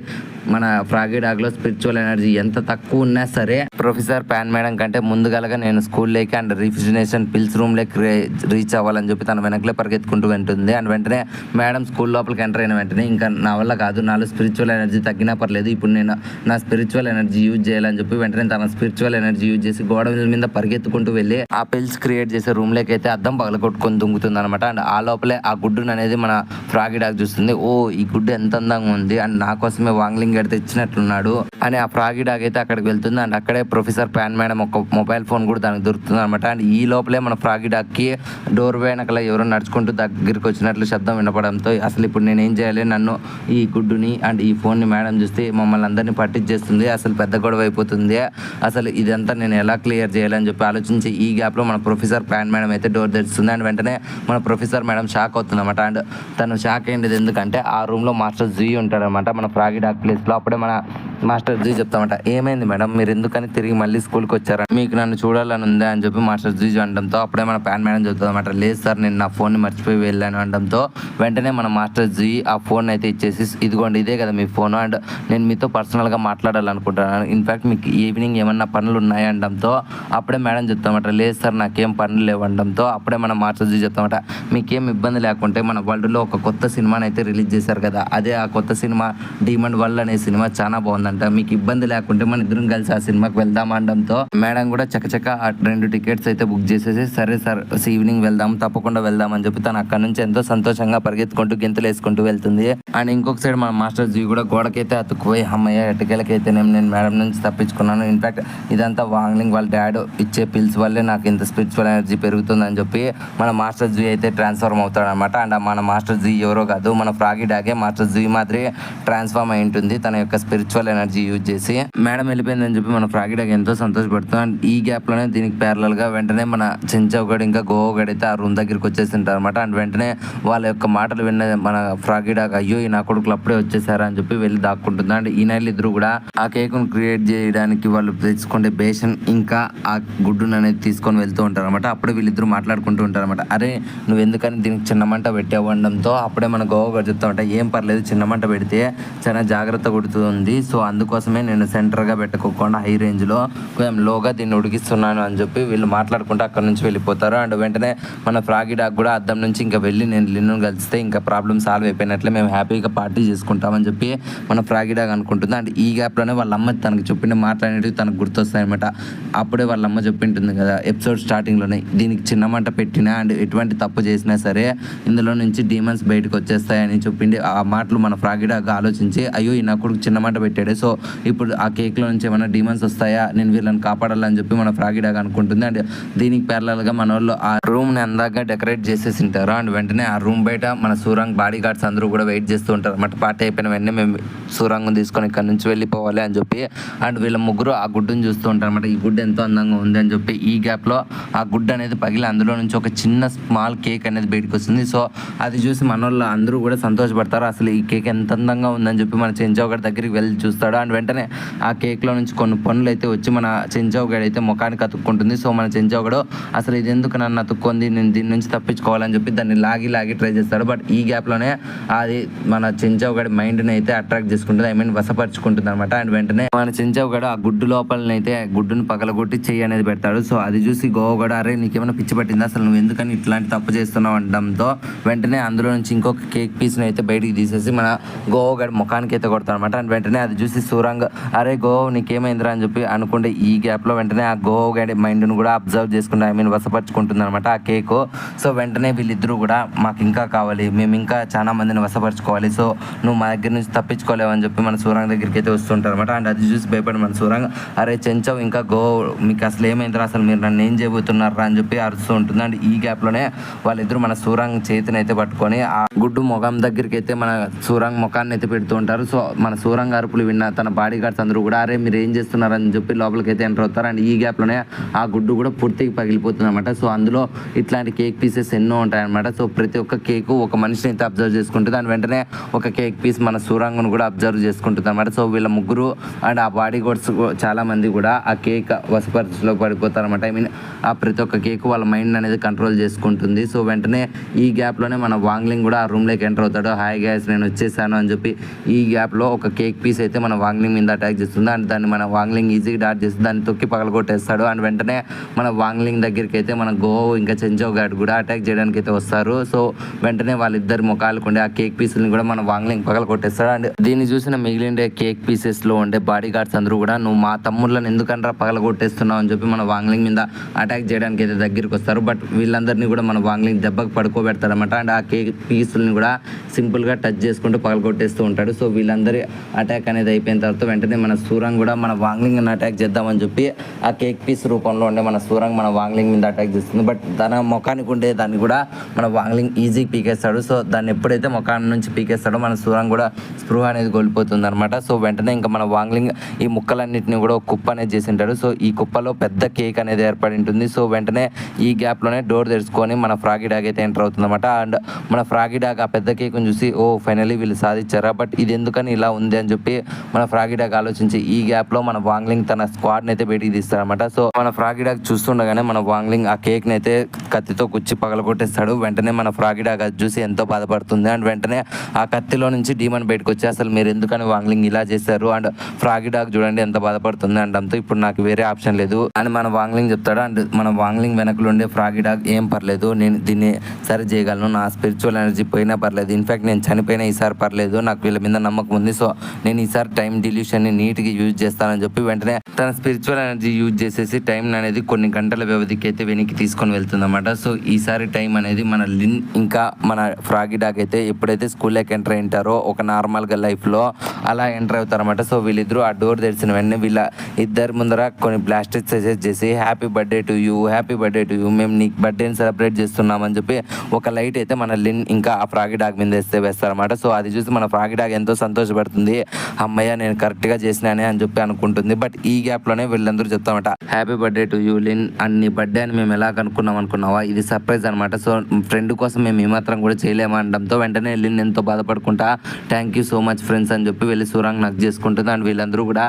మన ఫ్రాగీ డాగ్లో స్పిరిచువల్ ఎనర్జీ ఎంత తక్కువ ఉన్నా సరే ప్రొఫెసర్ ప్యాన్ మేడం కంటే ముందుగలగా నేను స్కూల్లోకి అండ్ రిఫ్రిజిరేషన్ పిల్స్ రూమ్లోకి రీచ్ అవ్వాలని చెప్పి తన వెనకలే పరిగెత్తుకుంటూ ఉంటుంది. అండ్ వెంటనే మేడం స్కూల్ లోపలికి ఎంటర్ అయిన వెంటనే ఇంకా నా వల్ల కాదు, నాలో స్పిరిచువల్ ఎనర్జీ తగ్గినా పర్లేదు, ఇప్పుడు నేను నా స్పిరిచువల్ ఎనర్జీ యూజ్ చేయాలని చెప్పి వెంటనే తన స్పిరిచువల్ ఎనర్జీ యూజ్ చేసి గోడ మీద పరిగెత్తుకుంటూ వెళ్ళి ఆ పిల్స్ క్రియేట్ చేసే రూమ్లోకి అయితే అద్దం పగలగొట్టుకొని దుంగుతుంది అనమాట. అండ్ ఆ లోపలే ఆ గుడ్డును అనేది మన ఫ్రాగీ డాగ్ చూస్తుంది, ఓ ఈ గుడ్డు ఎంత అందంగా ఉంది అండ్ నా కోసమే వాంగ్లింగ్ గడితే ఇచ్చినట్లున్నాడు అని ఆ ఫ్రాగీ డాగ్ అయితే అక్కడికి వెళ్తుంది. అండ్ అక్కడే ప్రొఫెసర్ ప్యాన్ మేడం ఒక మొబైల్ ఫోన్ కూడా దానికి దొరుకుతుంది అనమాట. అండ్ ఈ లోపలే మన ఫ్రాగీ డాగ్కి డోర్ వెనకల ఎవరో నడుచుకుంటూ దగ్గరికి వచ్చినట్లు శబ్దం వినపడంతో అసలు ఇప్పుడు నేను ఏం చేయాలి, నన్ను ఈ గుడ్డుని అండ్ ఈ ఫోన్ని మేడం చూస్తే మమ్మల్ని అందరినీ పట్టించేస్తుంది, అసలు పెద్ద గొడవ అయిపోతుంది, అసలు ఇదంతా నేను ఎలా క్లియర్ చేయాలని చెప్పి ఆలోచించి ఈ గ్యాప్లో మన ప్రొఫెసర్ ప్యాన్ మేడం అయితే డోర్ తెరుస్తుంది. అండ్ వెంటనే మన ప్రొఫెసర్ మేడం షాక్ అవుతుంది అనమాట. అండ్ తను షాక్ అయింది ఎందుకంటే ఆ రూమ్లో మాస్టర్ జీ ఉంటాడనమాట మన ఫ్రాగీ డాగ్ ప్లేస్లో. అప్పుడే మన మాస్టర్ జీ చెప్తామంట, ఏమైంది మేడం మీరు ఎందుకని తిరిగి మళ్ళీ స్కూల్కి వచ్చారా, మీకు నన్ను చూడాలని ఉందా అని చెప్పి మాస్టర్ జీ అనడంతో అప్పుడే మన ప్యాన్ మేడం చెప్తుంది అనమాట, లేదు సార్ నేను నా ఫోన్ని మర్చిపోయి వెళ్ళాను అనడంతో వెంటనే మన మాస్టర్ జీ ఆ ఫోన్ అయితే ఇచ్చేసి ఇదిగోండి ఇదే కదా మీ ఫోన్ అండ్ నేను మీతో పర్సనల్గా మాట్లాడాలనుకుంటున్నాను, ఇన్ఫ్యాక్ట్ మీకు ఈవినింగ్ ఏమన్నా పనులు ఉన్నాయి అనడంతో అప్పుడే మేడం చెప్తామట, లేదు సార్ నాకేం పనులు లేవు అనడంతో అప్పుడే మన మాస్టర్ జీ చెప్తామట, మీకేం ఇబ్బంది లేకుంటే మన వరల్డ్లో ఒక కొత్త సినిమాని అయితే రిలీజ్ చేశారు కదా, అదే ఆ కొత్త సినిమా డీమండ్ వరల్డ్ అనే సినిమా చాలా బాగుందంట, మీకు ఇబ్బంది లేకుంటే మన ఇద్దరం కలిసి ఆ సినిమాకి వెళ్దాం అనడంతో మేడం కూడా చకచక ఆ 2 టికెట్స్ అయితే బుక్ చేసేసి సరే సార్ ఈవినింగ్ వెళ్దాం తప్పకుండా వెళ్దాం అని చెప్పి తను అక్కడ నుంచి ఎంతో సంతోషంగా పరిగెత్తుకుంటూ గెంతులు వేసుకుంటూ వెళ్తుంది. అండ్ ఇంకొక సైడ్ మన మాస్టర్ జీ కూడా గోడకైతే అతుక్కుపోయి అమ్మయ్య ఎట్టుకెళ్ళకైతేనేం నేను మేడం నుంచి తప్పించుకున్నాను, ఇన్ఫాక్ట్ ఇదంతా వాంగ్లింగ్ వాళ్ళ డాడ్ ఇచ్చే పిల్స్ వల్లే నాకు ఇంత స్పిరిచువల్ ఎనర్జీ పెరుగుతుందని చెప్పి మన మాస్టర్ జీ అయితే ట్రాన్స్ఫార్మ్ అవుతాడు అనమాట. అండ్ మన మాస్టర్ జీ ఎవరో కాదు మన ఫ్రాగీ డాగే మాస్టర్ జీ మాదిరి ట్రాన్స్ఫార్మ్ అయి ఉంటుంది తన యొక్క స్పిరిచువల్ ఎనర్జీ యూజ్ చేసి. మేడం వెళ్ళిపోయిందని చెప్పి మన ఫ్రాగీ డాగ్ ఎంతో సంతోషపడుతుంది. అండ్ ఈ గ్యాప్ లోనే దీనికి ప్యారలల్ గా వెంటనే మన చెంచౌగడ్ ఇంకా గోవగడ్ అయితే ఆ రూమ్ దగ్గరికి వచ్చేసింటారు అనమాట. అండ్ వెంటనే వాళ్ళ యొక్క మాటలు విన్న మన ఫ్రాగీ డాగ్ అయ్యో ఈ నా కొడుకులు అప్పుడే వచ్చేసారా అని చెప్పి వెళ్ళి దాక్కుంటుంది. అండ్ ఈ నైళ్ళు ఇద్దరు కూడా ఆ కేక్ ను క్రియేట్ చేయడానికి వాళ్ళు తెచ్చుకుంటే బేషన్ ఇంకా ఆ గుడ్డును అనేది తీసుకొని వెళ్తూ ఉంటారు అనమాట. అప్పుడే వీళ్ళిద్దరు మాట్లాడుకుంటూ ఉంటారు అనమాట, అరే నువ్వు ఎందుకని దీనికి చిన్న మంట పెట్టావు అనడంతో అప్పుడే మన గోవగడ్ చెప్తా ఉంటా, ఏం పర్లేదు చిన్న మంట పెడితే చాలా జాగ్రత్త కొడుతుంది, సో అందుకోసమే నేను సెంటర్గా పెట్టుకోకుండా హై రేంజ్లో కొంచెం లోగా దీన్ని ఉడికిస్తున్నాను అని చెప్పి వీళ్ళు మాట్లాడుకుంటూ అక్కడ నుంచి వెళ్ళిపోతారు. అండ్ వెంటనే మన ఫ్రాగీ డాగ్ కూడా అద్దం నుంచి ఇంకా వెళ్ళి నేను లిన్ను కలిస్తే ఇంకా ప్రాబ్లం సాల్వ్ అయిపోయినట్లే మేము హ్యాపీగా పార్టీ చేసుకుంటామని చెప్పి మన ఫ్రాగీ డాగ్ అనుకుంటుంది. అండ్ ఈ గ్యాప్లోనే వాళ్ళ అమ్మ తనకు చెప్పిన మాట్లాడేటివి తనకు గుర్తొస్తాయి అనమాట. అప్పుడే వాళ్ళ అమ్మ చెప్పింటుంది కదా ఎపిసోడ్ స్టార్టింగ్లోనే, దీనికి చిన్న మంట పెట్టినా అండ్ ఎటువంటి తప్పు చేసినా సరే ఇందులో నుంచి డీమన్స్ బయటకు వచ్చేస్తాయని చెప్పింది. ఆ మాటలు మన ఫ్రాగీ డాగ్ ఆలోచించి అయ్యో ఈ నా కొడుకు చిన్న మంట పెట్టాడు, సో ఇప్పుడు ఆ కేక్లో నుంచి ఏమైనా డీమన్స్ వస్తాయా, నేను వీళ్ళని కాపాడాలని చెప్పి మన ఫ్రాగీ డాగ్ అనుకుంటుంది. అండ్ దీనికి ప్యారలల్గా మన వాళ్ళు ఆ రూమ్ని అందాక డెకరేట్ చేసేసి ఉంటారు. అండ్ వెంటనే ఆ రూమ్ బయట మన సూరంగ్ బాడీ గార్డ్స్ అందరూ కూడా వెయిట్ చేస్తూ ఉంటారు అన్నమాట. పార్టీ అయిపోయిన వెంటనే మేము సూరంగం తీసుకొని ఇక్కడ నుంచి వెళ్ళిపోవాలి అని చెప్పి. అండ్ వీళ్ళ ముగ్గురు ఆ గుడ్డుని చూస్తూ ఉంటారు అనమాట, ఈ గుడ్డు ఎంతో అందంగా ఉంది అని చెప్పి. ఈ గ్యాప్లో ఆ గుడ్డు అనేది పగిలి అందులో నుంచి ఒక చిన్న స్మాల్ కేక్ అనేది బయటకు వస్తుంది. సో అది చూసి మన వాళ్ళు అందరూ కూడా సంతోషపడతారు, అసలు ఈ కేక్ ఎంత అందంగా ఉందని చెప్పి మన చెంచౌగడ్ దగ్గరికి వెళ్ళి చూస్తాడు. అండ్ వెంటనే ఆ కేక్లో నుంచి కొన్ని పనులు అయితే వచ్చి మన చెంచౌగడ్ అయితే ముఖానికి అతుక్కుంటుంది. సో మన చెంచౌగడు అసలు ఇది ఎందుకు నన్ను అతుక్కుంది, నేను దీని నుంచి తప్పించుకోవాలని చెప్పి దాన్ని లాగి ట్రై చేస్తాడు. బట్ ఈ గ్యాప్లోనే అది మన చెంచౌగడ్ మైండ్ని అయితే అట్రాక్ట్ చేసుకుంటుంది, వశపరుచుకుంటుంది అనమాట. అండ్ వెంటనే మన చెంచౌగడు ఆ గుడ్డు లోపలనైతే గుడ్డును పగలగొట్టి చెయ్యి అనేది పెడతాడు. సో అది చూసి గోవగడ అరే నీకేమైనా పిచ్చి పట్టింది, అసలు నువ్వు ఎందుకని ఇట్లాంటి తప్పు చేస్తున్నావు అనడంతో వెంటనే అందులో నుంచి ఇంకొక కేక్ పీస్ని అయితే బయటికి తీసేసి మన గోవగడ ముఖానికి అయితే కొడతాడు అనమాట. అండ్ వెంటనే అది చూసి చూసి సూరంగ్ అరే గో నీకేమైందిరా అని చెప్పి అనుకుంటే ఈ గ్యాప్లో వెంటనే ఆ గో గడి మైండ్ను కూడా అబ్జర్వ్ చేసుకుంటే ఐ మీన్ వశపరుచుకుంటుంది అనమాట ఆ కేకు. సో వెంటనే వీళ్ళిద్దరూ కూడా మాకు ఇంకా కావాలి, మేము ఇంకా చాలా మందిని వశపరుచుకోవాలి, సో నువ్వు మా దగ్గర నుంచి తప్పించుకోలేవు అని చెప్పి మన సూరంగ్ దగ్గరికి అయితే వస్తుంటారు అనమాట. అండ్ అది చూసి భయపడి మన సూరంగ్ అరే చెంచవ్ ఇంకా గో మీకు అసలు ఏమైందిరా, అసలు మీరు నన్ను ఏం చేయబోతున్నారా అని చెప్పి అరుస్తూ ఉంటుంది. అండ్ ఈ గ్యాప్లోనే వాళ్ళిద్దరూ మన సూరంగ్ చేతిని అయితే పట్టుకొని ఆ గుడ్డు ముఖం దగ్గరికి అయితే మన సూరంగ్ ముఖాన్ని అయితే పెడుతూ ఉంటారు. సో మన సూరంగ్ అరుపులు విన్న తన బాడీ గార్డ్స్ అందరూ కూడా అరే మీరు ఏం చేస్తున్నారని చెప్పి లోపలికి అయితే ఎంటర్ అవుతారు. అండ్ ఈ గ్యాప్లోనే ఆ గుడ్డు కూడా పూర్తిగా పగిలిపోతుంది అనమాట. సో అందులో ఇట్లాంటి కేక్ పీసెస్ ఎన్నో ఉంటాయన్నమాట. సో ప్రతి ఒక్క కేకు ఒక మనిషిని అయితే అబ్జర్వ్ చేసుకుంటుంది. దాని వెంటనే ఒక కేక్ పీస్ మన సూరంగ్ను కూడా అబ్జర్వ్ చేసుకుంటుంది అనమాట. సో వీళ్ళ ముగ్గురు అండ్ ఆ బాడీ గార్డ్స్ చాలా మంది కూడా ఆ కేక్ వశపరిచిలో పడిపోతారు అనమాట. ఐ మీన్ ఆ ప్రతి ఒక్క కేక్ వాళ్ళ మైండ్ అనేది కంట్రోల్ చేసుకుంటుంది. సో వెంటనే ఈ గ్యాప్లోనే మన వాంగ్లింగ్ కూడా ఆ రూమ్లోకి ఎంటర్ అవుతాడు. హాయ్ గ్యాస్ నేను వచ్చేసాను అని చెప్పి ఈ గ్యాప్లో ఒక కేక్ పీస్ అయితే మన వాంగ్లింగ్ మీద అటాక్ చేస్తుంది. అండ్ దాన్ని మన వాంగ్లింగ్ ఈజీగా డాట్ చేస్తుంది, దాన్ని తొక్కి పగలగొట్టేస్తాడు. అండ్ వెంటనే మన వాంగ్లింగ్ దగ్గరికి అయితే మన గో ఇంకా చెంచవ్ గార్డ్ కూడా అటాక్ చేయడానికి అయితే వస్తారు. సో వెంటనే వాళ్ళిద్దరి ముఖాలకు ఉండే ఆ కేక్ పీసులను కూడా మన వాంగ్లింగ్ పగలగొట్టేస్తాడు. అండ్ దీన్ని చూసిన మిగిలిన కేక్ పీసెస్లో ఉండే బాడీ గార్డ్స్ అందరూ కూడా నువ్వు మా తమ్ముళ్ళని ఎందుకనరా పగలగొట్టేస్తున్నావు అని చెప్పి మన వాంగ్లింగ్ మీద అటాక్ చేయడానికి అయితే దగ్గరికి వస్తారు. బట్ వీళ్ళందరినీ కూడా మన వాంగ్లింగ్ దెబ్బకు పడుకోబెడతాడు అనమాట. అండ్ ఆ కేక్ పీసుల్ని కూడా సింపుల్గా టచ్ చేసుకుంటూ పగలగొట్టేస్తూ ఉంటాడు. సో వీళ్ళందరి అటాక్ అనేది అయిపోయిన తర్వాత వెంటనే మన సూరంగ్ కూడా మన వాంగ్లింగ్ అటాక్ చేద్దామని చెప్పి ఆ కేక్ పీస్ రూపంలో ఉండే మన సూరంగ్ మన వాంగ్లింగ్ మీద అటాక్ చేస్తుంది. బట్ తన ముఖానికి ఉండే దాన్ని కూడా మన వాంగ్లింగ్ ఈజీగా పీకేస్తాడు. సో దాన్ని ఎప్పుడైతే ముఖాన్ని నుంచి పీకేస్తాడో మన సూరంగ్ కూడా స్పృహ అనేది కోల్పోతుంది అనమాట. సో వెంటనే ఇంకా మన వాంగ్లింగ్ ఈ ముక్కలన్నింటినీ కూడా ఒక కుప్ప అనేది చేసి ఉంటాడు. సో ఈ కుప్పలో పెద్ద కేక్ అనేది ఏర్పడి ఉంటుంది. సో వెంటనే ఈ గ్యాప్లోనే డోర్ తెరుచుకొని మన ఫ్రాగీ డాగ్ అయితే ఎంటర్ అవుతుంది అనమాట. అండ్ మన ఫ్రాగీ డాగ్ ఆ పెద్ద కేక్ని చూసి ఓ ఫైనలీ వీళ్ళు సాధించారా, బట్ ఇది ఎందుకని ఇలా ఉంది అని చెప్పి మన ఫ్రాగీ డాగ్ ఆలోచించి ఈ గ్యాప్లో మన వాంగ్లింగ్ తన స్క్వాడ్ని అయితే బయటికి తీస్తారనమాట. సో మన ఫ్రాగీ డాగ్ చూస్తుండగానే మన వాంగ్లింగ్ ఆ కేక్ని అయితే కత్తితో కుచ్చి పగలగొట్టేస్తాడు. వెంటనే మన ఫ్రాగీ డాగ్ అది చూసి ఎంతో బాధపడుతుంది. అండ్ వెంటనే ఆ కత్తిలో నుంచి డీమన్ బయటకు వచ్చి అసలు మీరు ఎందుకని వాంగ్లింగ్ ఇలా చేశారు, అండ్ ఫ్రాగీ డాగ్ చూడండి ఎంత బాధపడుతుంది అంటంతో ఇప్పుడు నాకు వేరే ఆప్షన్ లేదు అని మన వాంగ్లింగ్ చెప్తాడు. అండ్ మన వాంగ్లింగ్ వెనకలు ఉండే ఫ్రాగీ డాగ్ ఏం పర్లేదు, నేను దీన్ని సరి చేయగలను, నా స్పిరిచువల్ ఎనర్జీ పోయినా పర్లేదు, ఇన్ఫాక్ట్ నేను చనిపోయినా ఈసారి పర్లేదు, నాకు వీళ్ళ మీద నమ్మకం ఉంది, సో నేను ఈసారి టైం డిల్యూషన్ని నీట్గా యూజ్ చేస్తానని చెప్పి వెంటనే తన స్పిరిచువల్ ఎనర్జీ యూజ్ చేసేసి టైం అనేది కొన్ని గంటల వ్యవధికి అయితే వెనక్కి తీసుకొని వెళ్తుంది అనమాట. సో ఈసారి టైం అనేది మన లిన్ ఇంకా మన ఫ్రాగీ డాగ్ అయితే ఎప్పుడైతే స్కూల్లోకి ఎంటర్ అయింటారో ఒక నార్మల్గా లైఫ్లో అలా ఎంటర్ అవుతారన్నమాట. సో వీళ్ళిద్దరూ ఆ డోర్ తెరిచిన వెంటనే వీళ్ళ ఇద్దరి ముందర కొన్ని బ్లాస్టర్స్ సజెస్ట్ చేసి happy birthday to you, happy birthday to you, మేము నీకు బర్త్డేని సెలబ్రేట్ చేస్తున్నామని చెప్పి ఒక లైట్ అయితే మన లిన్ ఇంకా ఆ ఫ్రాగీ డాగ్ మీద వేస్తారన్నమాట. సో అది చూసి మన ఫ్రాగీ డాగ్ ఎంతో సంతోషపడుతుంది, అమ్మయ్య నేను కరెక్ట్గా చేసినానే అని చెప్పి అనుకుంటుంది. బట్ ఈ గ్యాప్లోనే వీళ్ళందరూ చెప్తామట happy birthday to you Lin, నీ బర్త్డే అని మేము ఎలా కనుక్కున్నాం అనుకున్నావా, ఇది సర్ప్రైజ్ అనమాట, సో ఫ్రెండ్ కోసం మేము ఏమాత్రం కూడా చేయలేమనడంతో వెంటనే లిన్ ఎంతో బాధపడుకుంటా thank you so much friends అని చెప్పి వెళ్ళి సూరంగ్ నక్ చేసుకుంటుంది. అండ్ వీళ్ళందరూ కూడా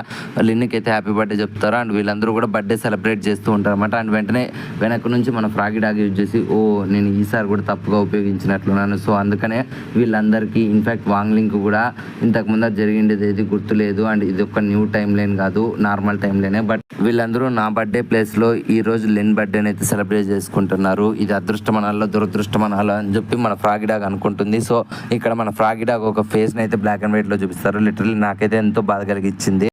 లిన్కి అయితే హ్యాపీ బర్త్డే చెప్తారు. అండ్ వీళ్ళందరూ కూడా బర్త్డే సెలబ్రేట్ చేస్తూ ఉంటారు అనమాట. అండ్ వెంటనే వెనక నుంచి మన ఫ్రాగీ డాగ్ యూజ్ చేసి ఓ నేను ఈసారి కూడా తప్పుగా ఉపయోగించినట్లున్నాను, సో అందుకనే వీళ్ళందరికీ ఇన్ఫాక్ట్ వాంగ్లింగ్ కూడా ఇంతకుముందు జరిగిండేది ఏది గుర్తులేదు. అండ్ ఇది ఒక న్యూ టైం లైన్ కాదు, నార్మల్ టైం లైనే, బట్ వీళ్ళందరూ నా బర్త్డే ప్లేస్లో ఈ రోజు లిన్ బర్త్డేని అయితే సెలబ్రేట్ చేసుకుంటున్నారు, ఇది అదృష్టమనాలో దురదృష్టమనాలో అని చెప్పి మన ఫ్రాగీ డాగ్ అనుకుంటుంది. సో ఇక్కడ మన ఫ్రాగీ డాగ్ ఒక ఫేస్ని అయితే బ్లాక్ అండ్ వైట్లో చూపిస్తారు. లిటరల్లీ నాకైతే ఎంతో బాధ కలిగించింది.